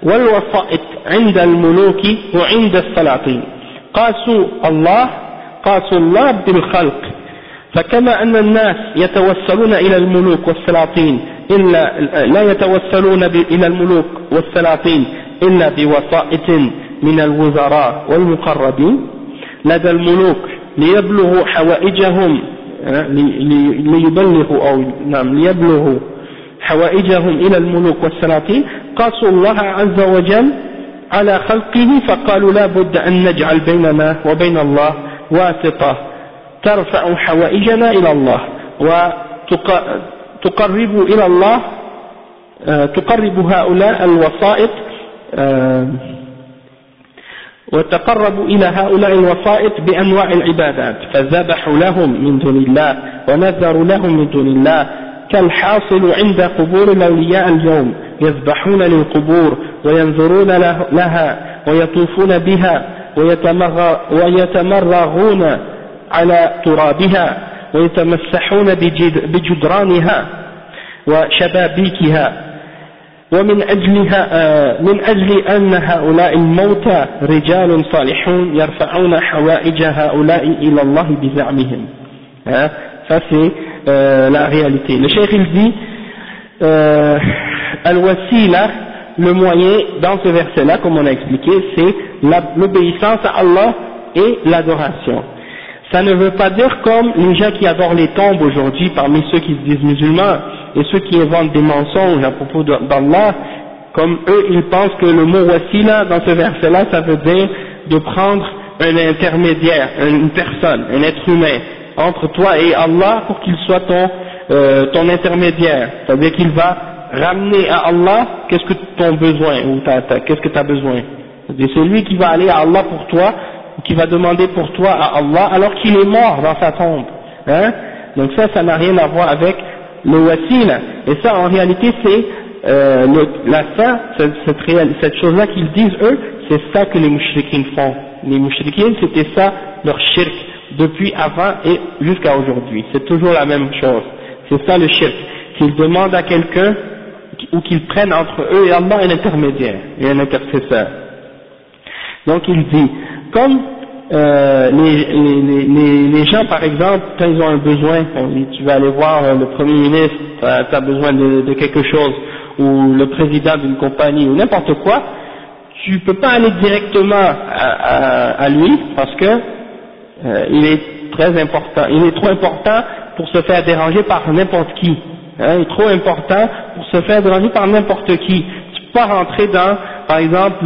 والوسائط عند الملوك وعند السلاطين. قاسوا الله بالخلق، فكما أن الناس يتوسلون إلى الملوك والسلاطين لا يتوسلون إلى الملوك والسلاطين إلا بوسائط من الوزراء والمقربين لدى الملوك ليبلغوا حوائجهم ليبلغوا حوائجهم إلى الملوك والسلاطين، قاسوا الله عز وجل على خلقه فقالوا لا بد أن نجعل بيننا وبين الله واسطة ترفع حوائجنا إلى الله وتقرب إلى الله، تقرب هؤلاء الوسائط وتقرب إلى هؤلاء الوسائط بأنواع العبادات، فذبحوا لهم من دون الله ونذروا لهم من دون الله، كالحاصل عند قبور الأولياء اليوم، يذبحون للقبور وينظرون لها ويطوفون بها ويتمرغون على ترابها ويتمسحون بجدرانها وشبابيكها، ومن أجل أن هؤلاء الموتى رجال صالحون يرفعون حوائج هؤلاء إلى الله بزعمهم. Ça c'est la réalité. Le cheikh il dit al-wasila, le moyen dans ce verset là comme on a expliqué, c'est l'obéissance à Allah et l'adoration. Ça ne veut pas dire comme les gens qui adorent les tombes aujourd'hui parmi ceux qui se disent musulmans et ceux qui inventent des mensonges à propos d'Allah, comme eux ils pensent que le mot wasila dans ce verset là ça veut dire de prendre un intermédiaire, une personne, un être humain entre toi et Allah pour qu'il soit ton intermédiaire, c'est-à-dire qu'il va ramener à Allah qu'est-ce que ton besoin ou qu'est-ce que tu as besoin, c'est lui qui va aller à Allah pour toi, qui va demander pour toi à Allah alors qu'il est mort dans sa tombe, hein? Donc ça n'a rien à voir avec le wasila, et ça en réalité c'est la fin, cette chose-là qu'ils disent eux, c'est ça que les mouchriquins font. Les mouchriquins c'était ça leur shirk depuis avant et jusqu'à aujourd'hui, c'est toujours la même chose, c'est ça le shirk, qu'ils demandent à quelqu'un ou qu'ils prennent entre eux et Allah un intermédiaire et un intercesseur. Donc il dit, comme les gens par exemple, quand ils ont un besoin, tu vas aller voir le Premier ministre, tu as besoin de quelque chose, ou le président d'une compagnie, ou n'importe quoi, tu peux pas aller directement à lui, parce que il est très important, il est trop important pour se faire déranger par n'importe qui, hein, il est trop important pour se faire déranger par n'importe qui. Tu peux pas rentrer dans, par exemple,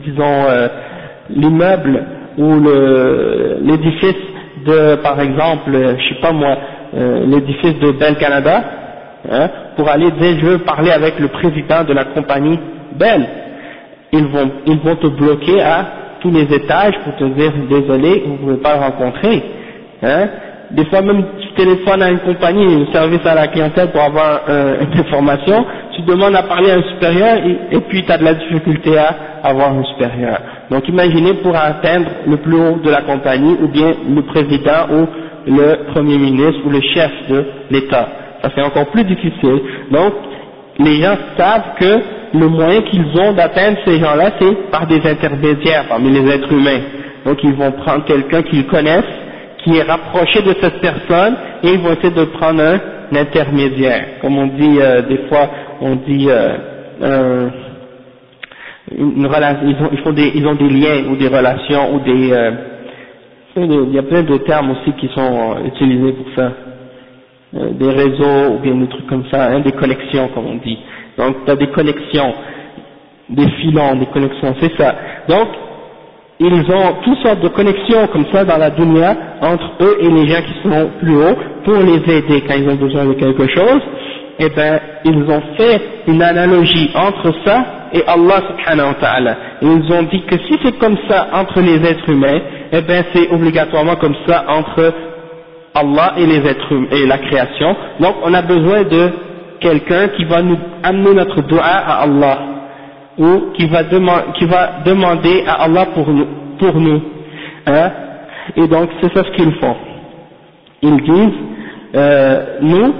disons, l'immeuble ou l'édifice de, par exemple, je sais pas moi, l'édifice de Bell Canada, hein, pour aller dire je veux parler avec le président de la compagnie Bell. Ils vont te bloquer à tous les étages pour te dire désolé, vous ne pouvez pas le rencontrer, hein. Des fois même tu téléphones à une compagnie, un service à la clientèle pour avoir une information, tu demandes à parler à un supérieur et puis tu as de la difficulté à avoir un supérieur. Donc imaginez pour atteindre le plus haut de la compagnie ou bien le président ou le premier ministre ou le chef de l'État. Ça c'est encore plus difficile. Donc les gens savent que le moyen qu'ils ont d'atteindre ces gens-là, c'est par des intermédiaires parmi les êtres humains. Donc ils vont prendre quelqu'un qu'ils connaissent, qui est rapproché de cette personne, et ils vont essayer de prendre un intermédiaire. Comme on dit des fois, on dit une relation, ils ont des liens ou des relations ou des il y a plein de termes aussi qui sont utilisés pour ça. Des réseaux ou bien des trucs comme ça, des connexions comme on dit. Donc tu as des connexions, des filons, des connexions, c'est ça. Donc ils ont toutes sortes de connexions comme ça dans la dunya entre eux et les gens qui sont plus hauts pour les aider quand ils ont besoin de quelque chose. Eh ben ils ont fait une analogie entre ça et Allah subhanahu wa ta'ala. Et ils ont dit que si c'est comme ça entre les êtres humains, eh ben c'est obligatoirement comme ça entre Allah et les êtres humains et la création. Donc on a besoin de quelqu'un qui va nous amener notre dua à Allah, ou qui va demander à Allah pour nous. Hein? Et donc c'est ça ce qu'ils font. Ils disent, nous,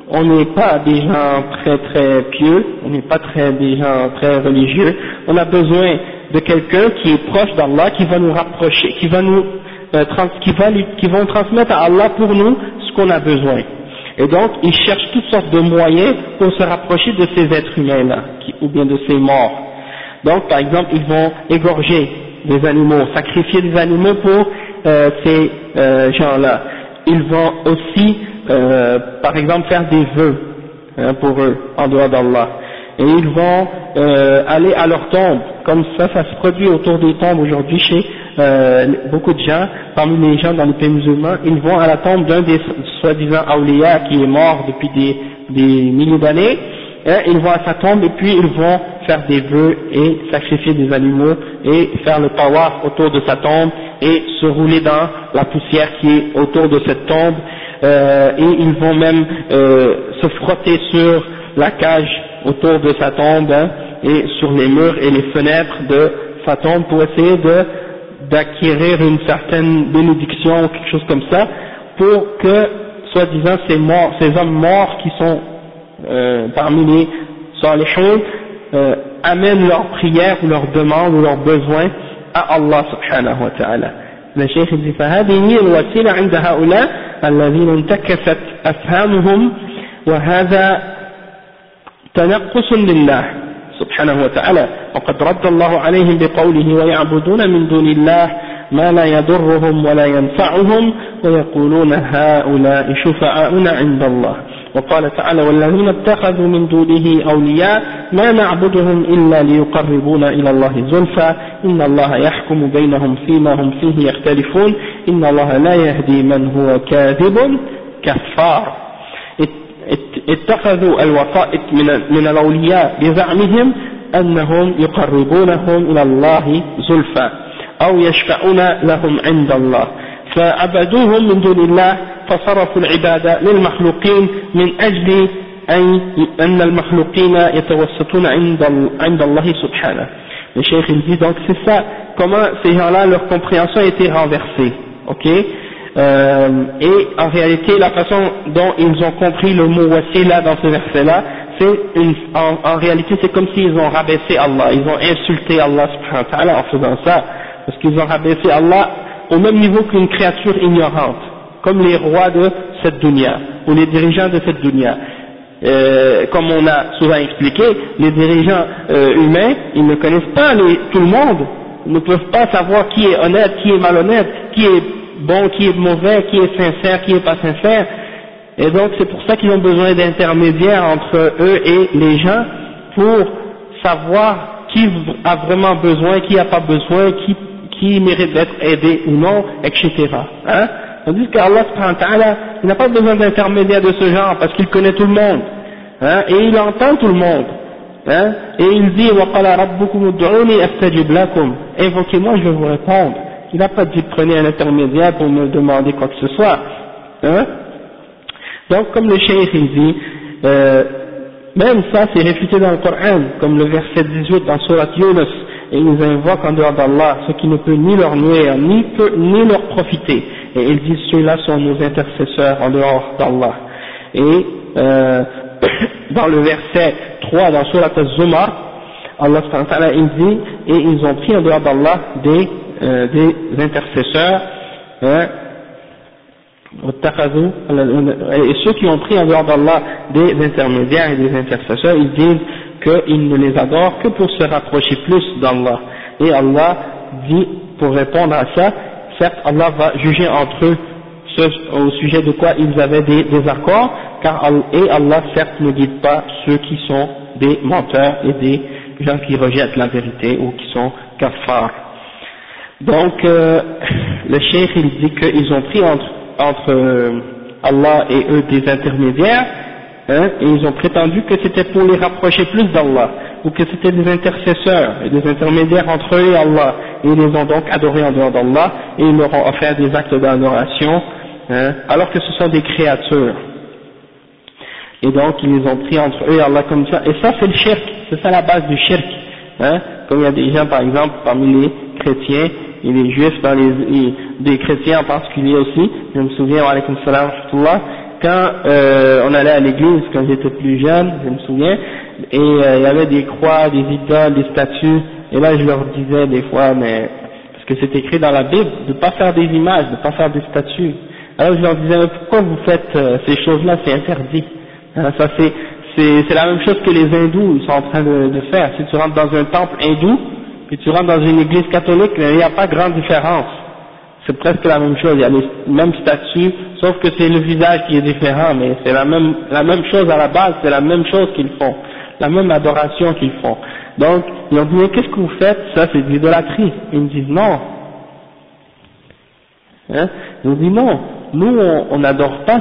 on n'est pas des gens très très pieux, on n'est pas des gens très religieux, on a besoin de quelqu'un qui est proche d'Allah, qui va nous rapprocher, qui vont transmettre à Allah pour nous ce qu'on a besoin. Et donc ils cherchent toutes sortes de moyens pour se rapprocher de ces êtres humains-là, ou bien de ces morts. Donc par exemple ils vont égorger des animaux, sacrifier des animaux pour ces gens-là. Ils vont aussi par exemple faire des vœux pour eux en dehors d'Allah, et ils vont aller à leur tombe, comme ça se produit autour des tombes aujourd'hui chez beaucoup de gens, parmi les gens dans les pays musulmans. Ils vont à la tombe d'un des soi-disant awliya qui est mort depuis des milliers d'années, ils vont à sa tombe et puis ils vont faire des vœux et sacrifier des animaux et faire le tawaf autour de sa tombe et se rouler dans la poussière qui est autour de cette tombe, et ils vont même se frotter sur la cage autour de sa tombe, et sur les murs et les fenêtres de sa tombe pour essayer d'acquérir une certaine bénédiction ou quelque chose comme ça, pour que soi-disant ces hommes morts qui sont parmi les salihun amènent leurs prières ou leurs demandes ou leurs besoins à Allah subhanahu wa ta'ala. Le cheikh dit فهذه هي الوسيلة عند هؤلاء الذين انتكست أفهامهم وهذا تنقص لله سبحانه وتعالى، وقد رد الله عليهم بقوله ويعبدون من دون الله ما لا يضرهم ولا ينفعهم ويقولون هؤلاء شفعاؤنا عند الله. وقال تعالى والذين اتخذوا من دونه أولياء ما نعبدهم إلا ليقربونا إلى الله زلفى إن الله يحكم بينهم فيما هم فيه يختلفون إن الله لا يهدي من هو كاذب كفار. اتخذوا الوسائط من الأولياء بزعمهم أنهم يقربونهم إلى الله زلفى أو يشفعون لهم عند الله، فعبدوهم من دون الله فصرفوا العبادة للمخلوقين من أجل أن المخلوقين يتوسطون عند الله سبحانه. Le cheikh il dit donc c'est ça, comment ces gens-là leur compréhension a été renversée, ok, et en réalité la façon dont ils ont compris le mot wasila dans ce verset-là, c'est en réalité c'est comme s'ils ont rabaissé Allah, ils ont insulté Allah subhanahu wa ta'ala en faisant ça, parce qu'ils ont rabaissé Allah au même niveau qu'une créature ignorante, comme les rois de cette dunya, ou les dirigeants de cette dunya. Comme on a souvent expliqué, les dirigeants humains, ils ne connaissent pas tout le monde, ils ne peuvent pas savoir qui est honnête, qui est malhonnête, qui est bon, qui est mauvais, qui est sincère, qui est pas sincère, et donc c'est pour ça qu'ils ont besoin d'intermédiaires entre eux et les gens, pour savoir qui a vraiment besoin, qui n'a pas besoin, qui mérite d'être aidé ou non, etc. Hein? Tandis qu'Allah subhanahu wa ta'ala, il n'a pas besoin d'intermédiaire de ce genre, parce qu'il connaît tout le monde, hein? Et il entend tout le monde, hein? Et il dit وَقَالَ رَبُّكُمُ ادْعُونِي أَسْتَجِبْ لَكُمْ, invoquez-moi, je vais vous répondre. Il n'a pas dit prenez un intermédiaire pour me demander quoi que ce soit, hein? Donc comme le cheikh il dit, même ça c'est réfuté dans le Coran, comme le verset 18 dans Surat Yunus, et ils invoquent en dehors d'Allah ce qui ne peut ni leur nuire ni leur profiter, et ils disent ceux-là sont nos intercesseurs en dehors d'Allah. Et dans le verset 3 dans Surat Az-Zumar, Allah subhanahu wa ta'ala il dit, et ils ont pris en dehors d'Allah des intercesseurs, hein, et ceux qui ont pris en dehors d'Allah des intermédiaires et des intercesseurs, ils disent qu'ils ne les adorent que pour se rapprocher plus d'Allah. Et Allah dit, pour répondre à ça, certes Allah va juger entre eux au sujet de quoi ils avaient des désaccords, car Allah certes ne guide pas ceux qui sont des menteurs et des gens qui rejettent la vérité ou qui sont kaffars. Donc le cheikh il dit qu'ils ont pris entre Allah et eux des intermédiaires, hein, et ils ont prétendu que c'était pour les rapprocher plus d'Allah, ou que c'était des intercesseurs et des intermédiaires entre eux et Allah, et ils les ont donc adorés en dehors d'Allah, et ils leur ont offert des actes d'adoration, hein, alors que ce sont des créatures. Et donc ils les ont pris entre eux et Allah comme ça, et ça c'est le shirk, c'est ça la base du shirk, hein, comme il y a des gens par exemple parmi les chrétiens, et les juifs, des chrétiens en particulier aussi. Je me souviens, wa alaykoum salam wa rahmatullah, quand on allait à l'église, quand j'étais plus jeune, je me souviens, et il y avait des croix, des idoles, des statues, et là je leur disais des fois, mais parce que c'est écrit dans la Bible, de ne pas faire des images, de ne pas faire des statues. Alors je leur disais, mais pourquoi vous faites ces choses-là, c'est interdit. Hein, ça c'est la même chose que les hindous sont en train de faire. Si tu rentres dans un temple hindou, puis tu rentres dans une église catholique, il n'y a pas grande différence. C'est presque la même chose, il y a les mêmes statues, sauf que c'est le visage qui est différent, mais c'est la même chose à la base, c'est la même chose qu'ils font, la même adoration qu'ils font. Donc, ils ont dit, mais qu'est-ce que vous faites? Ça c'est de l'idolâtrie. Ils me disent non. Hein? Ils ont dit non, nous on n'adore pas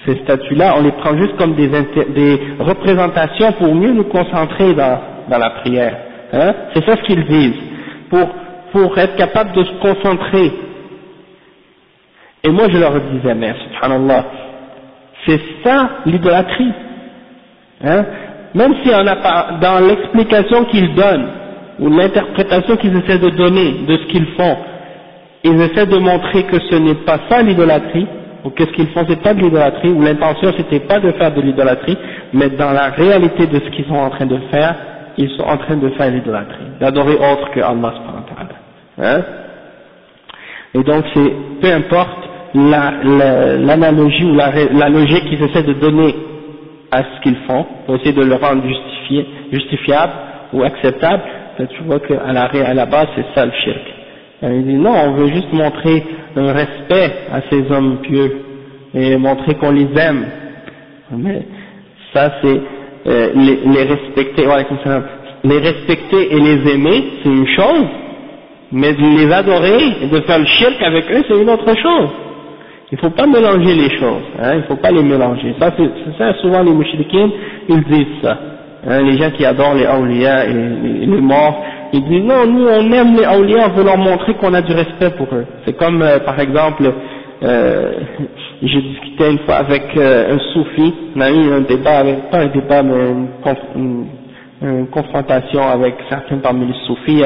ces statues-là, on les prend juste comme des représentations pour mieux nous concentrer dans la prière. Hein? C'est ça ce qu'ils disent, pour être capable de se concentrer. Et moi je leur disais, mais subhanallah, c'est ça l'idolâtrie. Hein? Même si on n'a pas, dans l'explication qu'ils donnent, ou l'interprétation qu'ils essaient de donner de ce qu'ils font, ils essaient de montrer que ce n'est pas ça l'idolâtrie, ou que ce qu'ils font c'est pas de l'idolâtrie, ou l'intention c'était pas de faire de l'idolâtrie, mais dans la réalité de ce qu'ils sont en train de faire, ils sont en train de faire l'idolâtrie, d'adorer autre que Allah subhanahu wa ta'ala. Hein? Et donc c'est, peu importe l'analogie ou la logique qu'ils essaient de donner à ce qu'ils font, pour essayer de le rendre justifiable ou acceptable, tu vois qu'à la base c'est ça le shirk. Il dit non, on veut juste montrer un respect à ces hommes pieux et montrer qu'on les aime. Mais ça c'est les respecter, les respecter et les aimer, c'est une chose, mais de les adorer et de faire le shirk avec eux, c'est une autre chose. Il ne faut pas mélanger les choses, hein, il ne faut pas les mélanger. Ça, c'est ça, souvent les mushrikines, ils disent ça. Hein, les gens qui adorent les awliya et les morts, ils disent non, nous on aime les awliya, on veut leur montrer qu'on a du respect pour eux. C'est comme par exemple, j'ai discuté une fois avec un soufi, on a eu un débat, pas un débat mais une confrontation avec certains parmi les soufis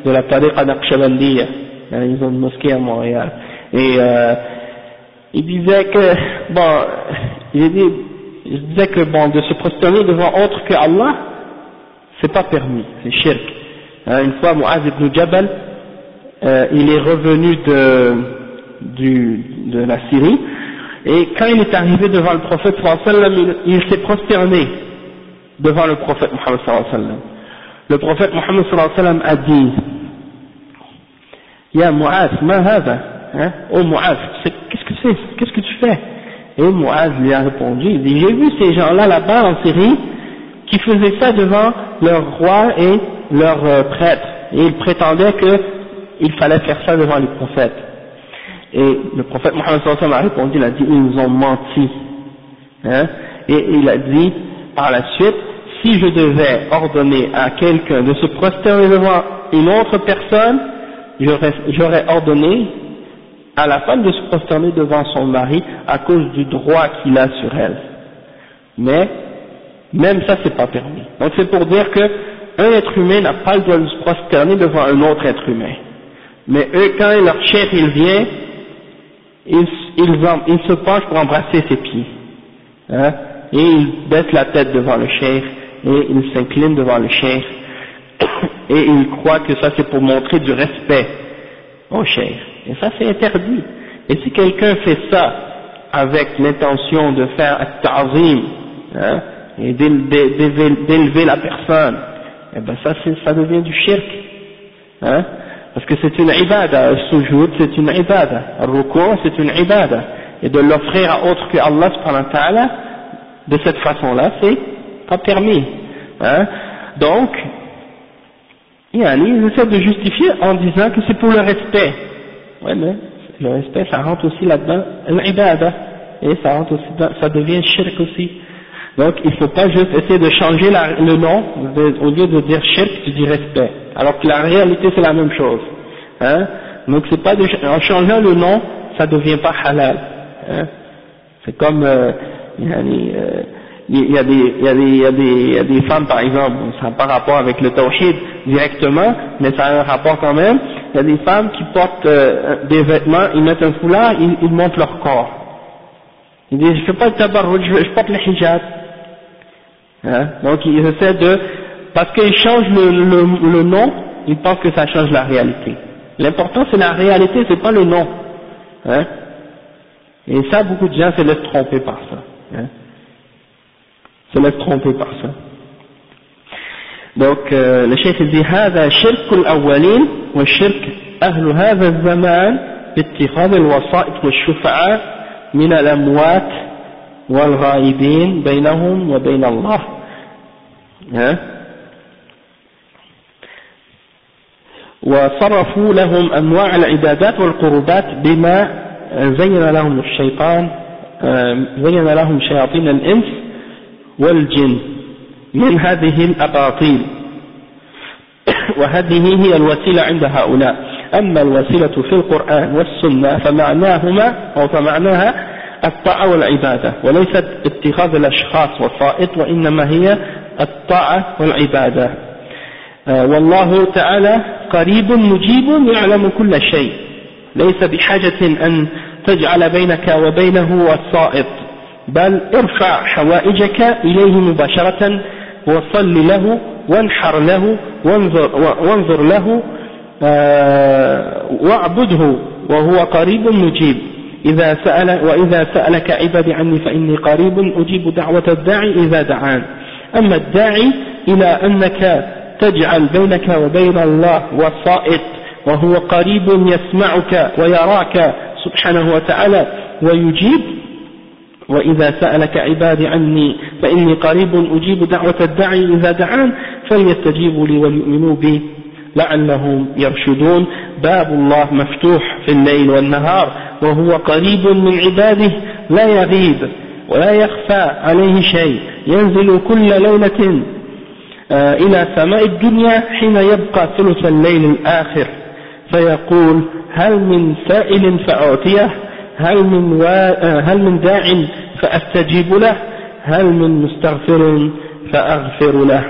de la tariqa naqshbandiya. Ils ont une mosquée à Montréal. Et il disait que, bon, je disais que bon, de se prosterner devant autre que Allah, c'est pas permis, c'est shirk. Une fois, Mu'az ibn Jabal, il est revenu de la Syrie, et quand il est arrivé devant le prophète sallallahu alayhi wa sallam, il s'est prosterné devant le prophète Muhammad sallallahu alayhi wa sallam. Le prophète Muhammad sallallahu alayhi wa sallam a dit, Ya Mu'az, ma hada? Hein? Oh Mu'az, qu'est-ce que tu fais? Et Mu'az lui a répondu, il dit, j'ai vu ces gens-là là-bas en Syrie qui faisaient ça devant leur roi et leur prêtre, et ils prétendaient qu'il fallait faire ça devant les prophètes. Et le prophète Mohammed sallallahu alayhi wa sallam a répondu, il a dit, ils nous ont menti. Hein? Et il a dit, par la suite, si je devais ordonner à quelqu'un de se prosterner devant une autre personne, j'aurais ordonné à la femme de se prosterner devant son mari à cause du droit qu'il a sur elle. Mais même ça c'est pas permis. Donc c'est pour dire que un être humain n'a pas le droit de se prosterner devant un autre être humain. Mais eux, quand leur chef il vient il se penche pour embrasser ses pieds, hein, et il baisse la tête devant le cheikh, et il s'incline devant le cheikh, et il croit que ça c'est pour montrer du respect au cheikh, et ça c'est interdit. Et si quelqu'un fait ça avec l'intention de faire at-ta'zim, hein, et d'élever la personne, eh ben ça devient du shirk, hein, parce que c'est une ibada, le sujoud c'est une ibada, le ruku' c'est une ibada, et de l'offrir à autre que Allah subhanahu wa ta'ala de cette façon-là, c'est pas permis, hein. Donc ils essaient de justifier en disant que c'est pour le respect. Ouais, mais le respect ça rentre aussi là-dedans, l'ibada, et ça rentre aussi ça devient shirk aussi. Donc il ne faut pas juste essayer de changer le nom, au lieu de dire shirk, tu dis respect, alors que la réalité c'est la même chose, hein. Donc c'est pas en changeant le nom, ça devient pas halal, hein. C'est comme il y a des femmes par exemple, ça n'a pas rapport avec le tawhid directement, mais ça a un rapport quand même. Il y a des femmes qui portent des vêtements, ils mettent un foulard, ils montrent leur corps. Ils disent je fais pas le tabarruj, je porte le hijab, hein. Donc ils essaient parce qu'ils changent le nom, ils pensent que ça change la réalité. L'important c'est la réalité, c'est pas le nom, hein. Et ça beaucoup de gens se laissent tromper par ça, hein. Se laisse tromper par ça. Donc le cheikh dit هذا شرك الأولين والشرك أهل هذا الزمان باتخاذ الوسائط والشفعاء من الأموات والغائبين بينهم وبين الله. وصرفوا لهم أنواع العبادات والقربات بما زين لهم الشيطان زين لهم شياطين الإنس والجن من هذه الأباطيل، وهذه هي الوسيلة عند هؤلاء. أما الوسيلة في القرآن والسنة فمعناها الطاعة والعبادة، وليست اتخاذ الأشخاص وسائط، وإنما هي الطاعة والعبادة. والله تعالى قريب مجيب يعلم كل شيء، ليس بحاجة أن تجعل بينك وبينه وسائط، بل ارفع حوائجك إليه مباشرة وصل له وانحر له وانظر له واعبده وهو قريب مجيب. وإذا سألك عبادي عني فإني قريب أجيب دعوة الداعي إذا دعان. أما الداعي إلى أنك تجعل بينك وبين الله وسائط وهو قريب يسمعك ويراك سبحانه وتعالى ويجيب. وإذا سألك عبادي عني فإني قريب أجيب دعوة الداعي إذا دعان فليستجيبوا لي وليؤمنوا بي لعلهم يرشدون. باب الله مفتوح في الليل والنهار وهو قريب من عباده لا يغيب ولا يخفى عليه شيء، ينزل كل ليلة إلى سماء الدنيا حين يبقى ثلث الليل الآخر فيقول هل من سائل فأعطيه، هل من داع فأستجيب له، هل من مستغفر فأغفر له،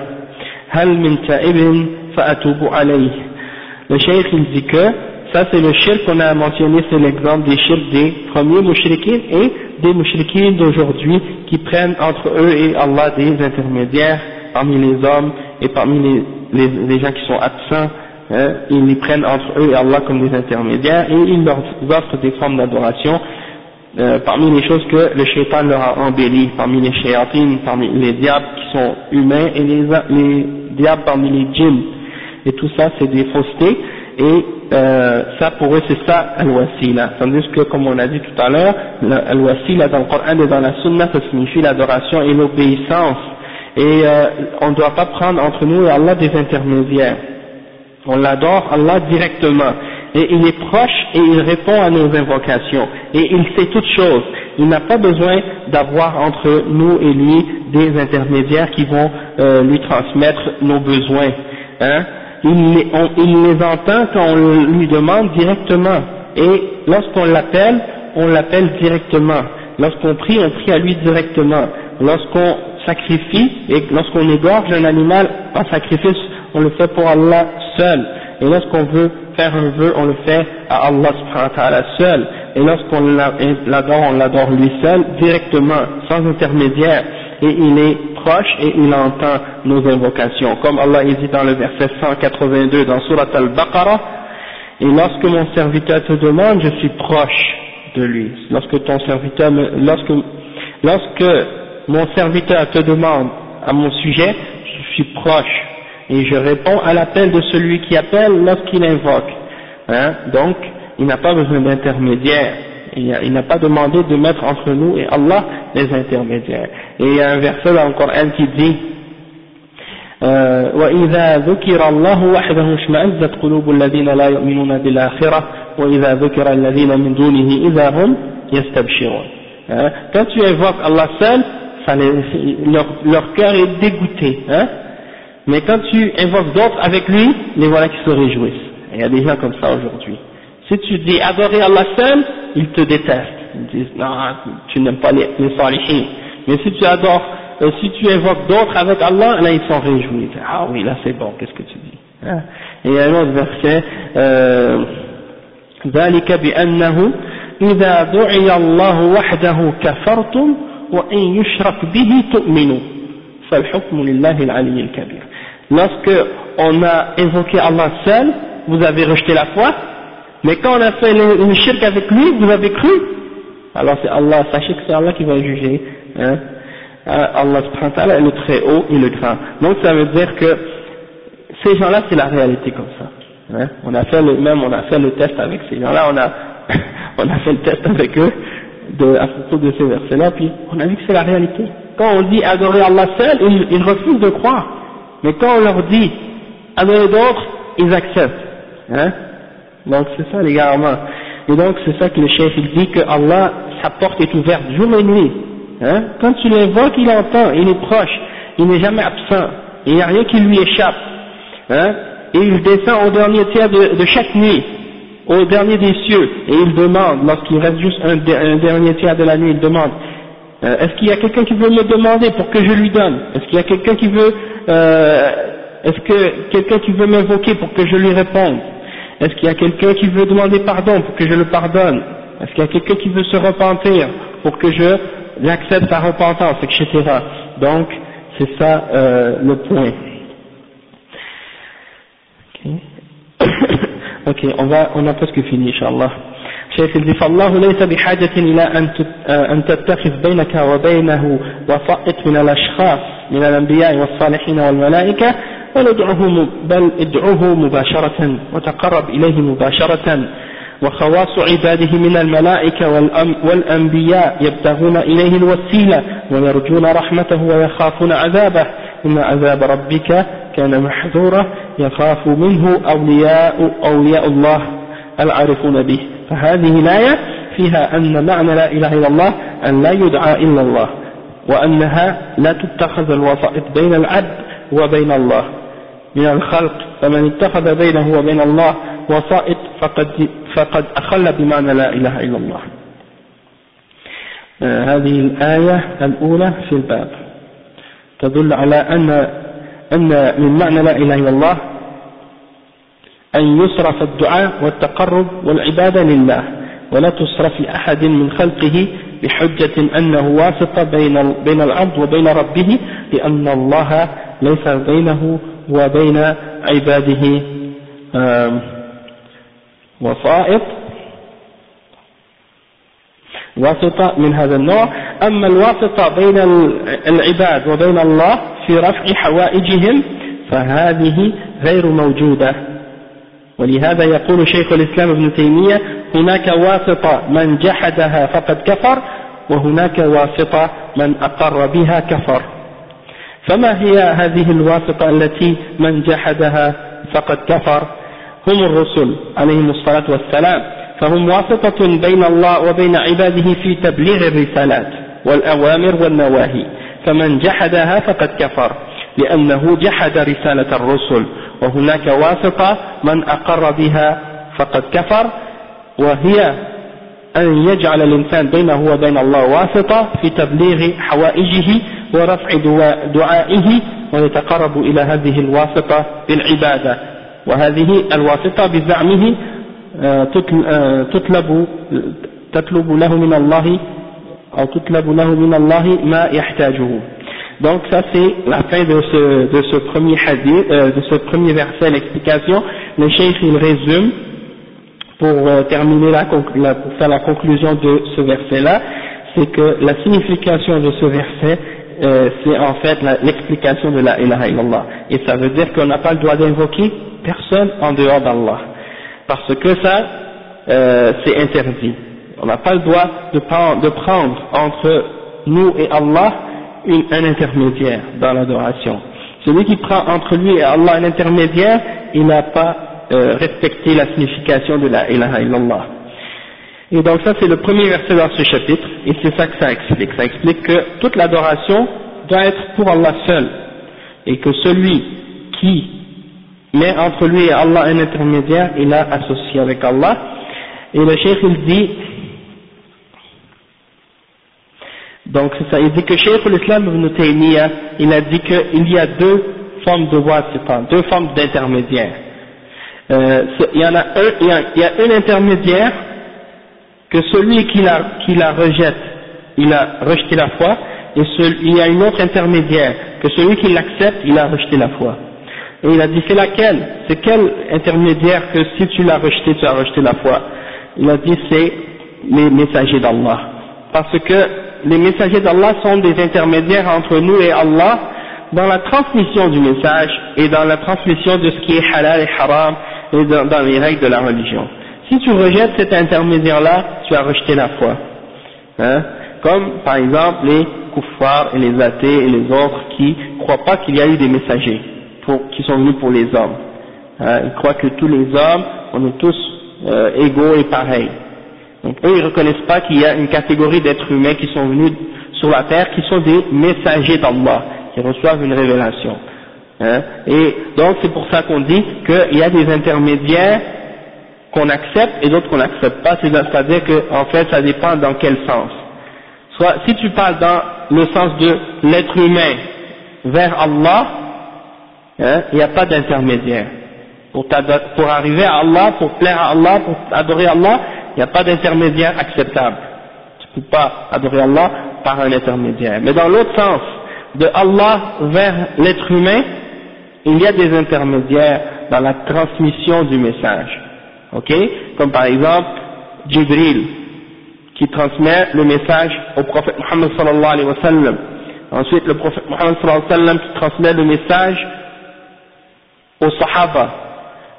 هل من تائب فأتوب عليه. Le cheikh il dit que ça c'est le shirk qu'on a mentionné, c'est l'exemple des shirks des premiers mouchriquins et des mouchriquins d'aujourd'hui qui prennent entre eux et Allah des intermédiaires parmi les hommes et parmi les gens qui sont absents, hein, ils les prennent entre eux et Allah comme des intermédiaires et ils leur offrent des formes d'adoration parmi les choses que le shaitan leur a embellies, parmi les shayatines, parmi les diables qui sont humains et les diables parmi les djinns. Et tout ça c'est des faussetés et ça pour eux c'est ça al-wasila, tandis que comme on a dit tout à l'heure, al-wasila dans le Coran et dans la Sunna ça signifie l'adoration et l'obéissance, et on ne doit pas prendre entre nous et Allah des intermédiaires, on l'adore Allah directement et il est proche et il répond à nos invocations et il sait toutes choses, il n'a pas besoin d'avoir entre nous et lui des intermédiaires qui vont lui transmettre nos besoins, hein. Il les entend quand on lui demande directement, et lorsqu'on l'appelle, on l'appelle directement. Lorsqu'on prie, on prie à lui directement. Lorsqu'on sacrifie, et lorsqu'on égorge un animal en sacrifice, on le fait pour Allah seul. Et lorsqu'on veut faire un vœu, on le fait à Allah subhanahu wa ta'ala seul. et lorsqu'on l'adore, on l'adore lui seul, directement, sans intermédiaire, et il est proche et il entend nos invocations. Comme Allah dit dans le verset 182 dans Surat Al-Baqarah, et lorsque mon serviteur te demande, je suis proche de lui. Lorsque mon serviteur te demande à mon sujet, je suis proche et je réponds à l'appel de celui qui appelle lorsqu'il invoque. Donc, il n'a pas besoin d'intermédiaire. Il n'a pas demandé de mettre entre nous et Allah les intermédiaires. Et il y a un verset dans le Coran qui dit وَإِذَا ذُكِرَ اللَّهُ وَحْدَهُ اشْمَأَزَّتْ قُلُوبُ الَّذِينَ لَا يُؤْمِنُونَ بِالْآخِرَةِ وَإِذَا ذُكِرَ الَّذِينَ مِن دُونِهِ إِذَا هُمْ يَسْتَبْشِرُونَ. Quand tu invoques Allah seul, leur cœur est dégoûté. Mais quand tu invoques d'autres avec lui, les voilà qui se réjouissent. Il y a des gens comme ça aujourd'hui. Si tu dis adorer Allah seul, ils te détestent. Ils disent non, tu n'aimes pas les salihin. Mais si tu invoques d'autres avec Allah, là ils sont réjouis. Ils disent, ah oui, là c'est bon, qu'est-ce que tu dis? Et il y a un autre verset, ذلك بأنه إذا دعي الله وحده كفرتم وإن يشرك به تؤمنوا فالحكم لله العلي الكبير. Lorsque on a invoqué Allah seul, vous avez rejeté la foi, mais quand on a fait le shirk avec lui, vous avez cru. Alors c'est Allah, sachez que c'est Allah qui va juger. Allah subhanahu wa ta'ala est le très haut et le grand. Donc ça veut dire que ces gens-là, c'est la réalité comme ça. On a fait le test avec ces gens-là, on a fait le test avec eux à propos de ces versets-là, puis on a vu que c'est la réalité. Quand on dit adorer Allah seul, ils refusent de croire. Mais quand on leur dit adorer d'autres, ils acceptent. Donc c'est ça l'égarement. Et donc c'est ça que le chef il dit que Allah, sa porte est ouverte jour et nuit. Quand tu l'invoques, il entend, il est proche, il n'est jamais absent, il n'y a rien qui lui échappe. Et il descend au dernier tiers de chaque nuit, au dernier des cieux, et il demande, lorsqu'il reste juste un dernier tiers de la nuit, il demande, est-ce qu'il y a quelqu'un qui veut me demander pour que je lui donne? Est-ce qu'il y a quelqu'un qui veut, m'invoquer pour que je lui réponde? Est-ce qu'il y a quelqu'un qui veut demander pardon pour que je le pardonne? Est-ce qu'il y a quelqu'un qui veut se repentir pour que j'accepte sa repentance, etc. Donc, c'est ça le point. Ok, on a presque fini, Inch'Allah. شيخ يقول فالله ليس بحاجة إلى أن تتخذ بينك وبينه وسائط من الأشخاص من الأنبياء والصالحين والملائكة بل ادعوه مباشرة وتقرب إليه مباشرة وخواص عباده من الملائكة والأنبياء يبتغون إليه الوسيلة ويرجون رحمته ويخافون عذابه إن عذاب ربك كان محذورا يخاف منه أولياء الله العارفون به. فهذه الآية فيها أن معنى لا إله إلا الله أن لا يدعى إلا الله وأنها لا تتخذ الوسائط بين العبد وبين الله من الخلق فمن اتخذ بينه وبين الله وسائط فقد أخل بمعنى لا إله إلا الله. هذه الآية الأولى في الباب تدل على أن من معنى لا إله إلا الله أن يصرف الدعاء والتقرب والعبادة لله ولا تصرف لأحد من خلقه بحجة أنه واسطة بين العبد وبين ربه لأن الله ليس بينه وبين عباده واسطة من هذا النوع. أما الواسطة بين العباد وبين الله في رفع حوائجهم فهذه غير موجودة. ولهذا يقول شيخ الإسلام ابن تيمية هناك واسطة من جحدها فقد كفر وهناك واسطة من أقر بها كفر. فما هي هذه الواسطة التي من جحدها فقد كفر؟ هم الرسل عليهم الصلاة والسلام، فهم واسطة بين الله وبين عباده في تبليغ الرسالات والأوامر والنواهي، فمن جحدها فقد كفر لأنه جحد رسالة الرسل. وهناك واسطة من أقر بها فقد كفر وهي أن يجعل الإنسان بينه وبين الله واسطة في تبليغ حوائجه ورفع دعائه ويتقرب إلى هذه الواسطة بالعبادة. وهذه الواسطة بزعمه تطلب له من الله أو تطلب له من الله ما يحتاجه. Donc ça c'est la fin de ce premier hadith, de ce premier verset, l'explication. Le cheikh il résume pour terminer pour faire la conclusion de ce verset là, c'est que la signification de ce verset c'est en fait l'explication de la ilaha illallah, et ça veut dire qu'on n'a pas le droit d'invoquer personne en dehors d'Allah, parce que ça c'est interdit. On n'a pas le droit de prendre entre nous et Allah un intermédiaire dans l'adoration. Celui qui prend entre lui et Allah un intermédiaire, il n'a pas respecté la signification de la ilaha illallah. Et donc ça c'est le premier verset dans ce chapitre, et c'est ça que ça explique. Ça explique que toute l'adoration doit être pour Allah seul, et que celui qui met entre lui et Allah un intermédiaire, il a associé avec Allah. Et le cheikh il dit, donc c'est ça, il dit que Cheikh l'Islam Ibn Taymiyyah, il a dit qu'il y a deux formes de wasita, deux formes d'intermédiaires. Il y a un intermédiaire que celui qui la rejette, il a rejeté la foi, et il y a une autre intermédiaire que celui qui l'accepte, il a rejeté la foi. Et il a dit c'est laquelle? C'est quel intermédiaire que si tu l'as rejeté, tu as rejeté la foi? Il a dit c'est les messagers d'Allah, parce que les messagers d'Allah sont des intermédiaires entre nous et Allah dans la transmission du message et dans la transmission de ce qui est halal et haram et dans les règles de la religion. Si tu rejettes cet intermédiaire-là, tu as rejeté la foi. Hein? Comme par exemple les kuffars et les athées et les autres qui ne croient pas qu'il y a eu des messagers qui sont venus pour les hommes. Hein? Ils croient que tous les hommes, on est tous égaux et pareils. Donc eux ils ne reconnaissent pas qu'il y a une catégorie d'êtres humains qui sont venus sur la terre, qui sont des messagers d'Allah, qui reçoivent une révélation. Hein? Et donc c'est pour ça qu'on dit qu'il y a des intermédiaires qu'on accepte et d'autres qu'on n'accepte pas, c'est-à-dire que en fait ça dépend dans quel sens. Soit si tu parles dans le sens de l'être humain vers Allah, hein, il n'y a pas d'intermédiaire. Pour arriver à Allah, pour plaire à Allah, pour adorer Allah, il n'y a pas d'intermédiaire acceptable. Tu ne peux pas adorer Allah par un intermédiaire. Mais dans l'autre sens, de Allah vers l'être humain, il y a des intermédiaires dans la transmission du message. Ok? Comme par exemple, Jibril, qui transmet le message au prophète Muhammad sallallahu alayhi wa sallam. Ensuite, le prophète Muhammad sallallahu alayhi wa sallam qui transmet le message aux Sahaba.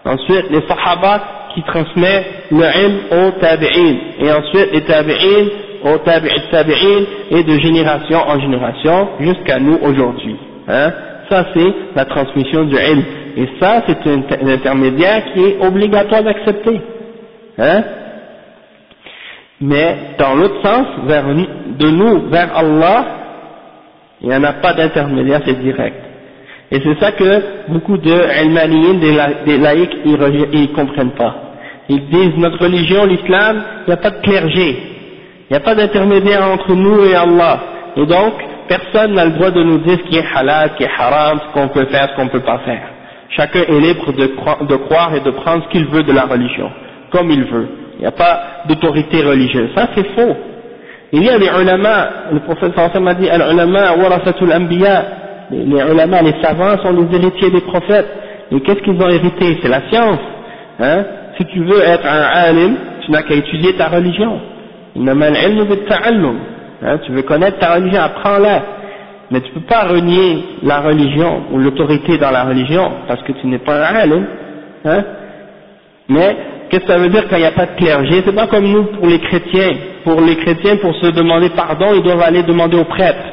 Ensuite, les Sahaba qui transmet le ilm aux tabi'in, et ensuite les tabi'in aux tabi'in, et de génération en génération jusqu'à nous aujourd'hui. Hein? Ça c'est la transmission du ilm, et ça c'est un intermédiaire qui est obligatoire d'accepter. Hein? Mais dans l'autre sens, de nous vers Allah, il n'y en a pas d'intermédiaire, c'est direct. Et c'est ça que beaucoup de ilmaniyin, des laïcs, ils comprennent pas. Ils disent notre religion, l'islam, il n'y a pas de clergé, il n'y a pas d'intermédiaire entre nous et Allah. Et donc, personne n'a le droit de nous dire ce qui est halal, ce qui est haram, ce qu'on peut faire, ce qu'on ne peut pas faire. Chacun est libre de croire et de prendre ce qu'il veut de la religion, comme il veut. Il n'y a pas d'autorité religieuse. Ça, c'est faux. Il y a les ulama, le prophète sallallahu alayhi wa sallam a dit, al-ulama warasatul anbiya. Les ulama, les savants sont les héritiers des prophètes. Et qu'est-ce qu'ils ont hérité? C'est la science. Hein? Si tu veux être un alim, tu n'as qu'à étudier ta religion. Hein? Tu veux connaître ta religion, apprends-la. Mais tu ne peux pas renier la religion ou l'autorité dans la religion parce que tu n'es pas un alim. Hein? Mais qu'est-ce que ça veut dire quand il n'y a pas de clergé? C'est pas comme nous pour les chrétiens. Pour les chrétiens, pour se demander pardon, ils doivent aller demander au prêtre.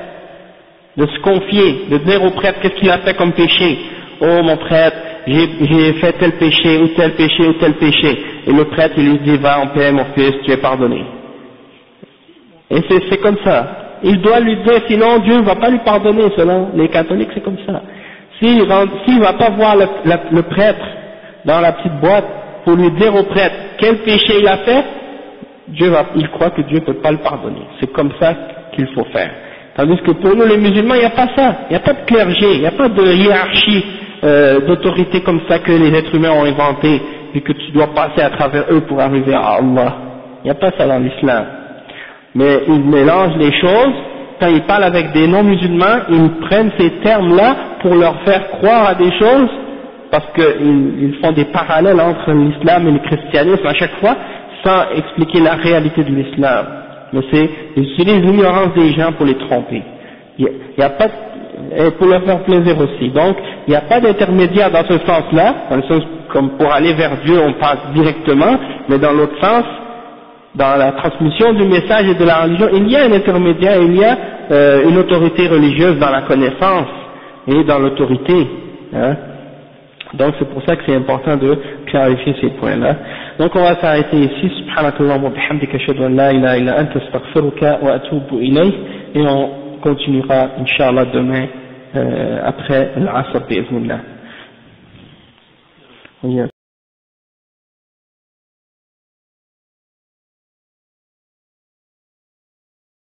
De se confier, de dire au prêtre qu'est-ce qu'il a fait comme péché. Oh mon prêtre, j'ai fait tel péché ou tel péché ou tel péché. Et le prêtre il lui dit va en paix mon fils, tu es pardonné. Et c'est comme ça. Il doit lui dire, sinon Dieu ne va pas lui pardonner, selon les catholiques c'est comme ça. S'il ne va pas voir le prêtre dans la petite boîte pour lui dire au prêtre quel péché il a fait, il croit que Dieu ne peut pas le pardonner. C'est comme ça qu'il faut faire. Tandis que pour nous les musulmans, il n'y a pas ça, il n'y a pas de clergé, il n'y a pas de hiérarchie d'autorité comme ça que les êtres humains ont inventé et que tu dois passer à travers eux pour arriver à Allah. Il n'y a pas ça dans l'islam. Mais ils mélangent les choses. Quand ils parlent avec des non-musulmans, ils prennent ces termes-là pour leur faire croire à des choses, parce qu'ils font des parallèles entre l'islam et le christianisme à chaque fois, sans expliquer la réalité de l'islam. Mais ils utilisent l'ignorance des gens pour les tromper. Il y a pas, et pour leur faire plaisir aussi. Donc, il n'y a pas d'intermédiaire dans ce sens-là, dans le sens comme pour aller vers Dieu, on passe directement, mais dans l'autre sens, dans la transmission du message et de la religion, il y a un intermédiaire, il y a une autorité religieuse dans la connaissance et dans l'autorité. Hein. Donc c'est pour ça que c'est important de clarifier ces points-là. Donc on va s'arrêter ici. Subhanakallahumma wa bihamdika ashhadu an la ilaha illa anta astaghfiruka wa atubu ilayk, et on continuera Inch'Allah demain après l'Asr bi'idhnillah.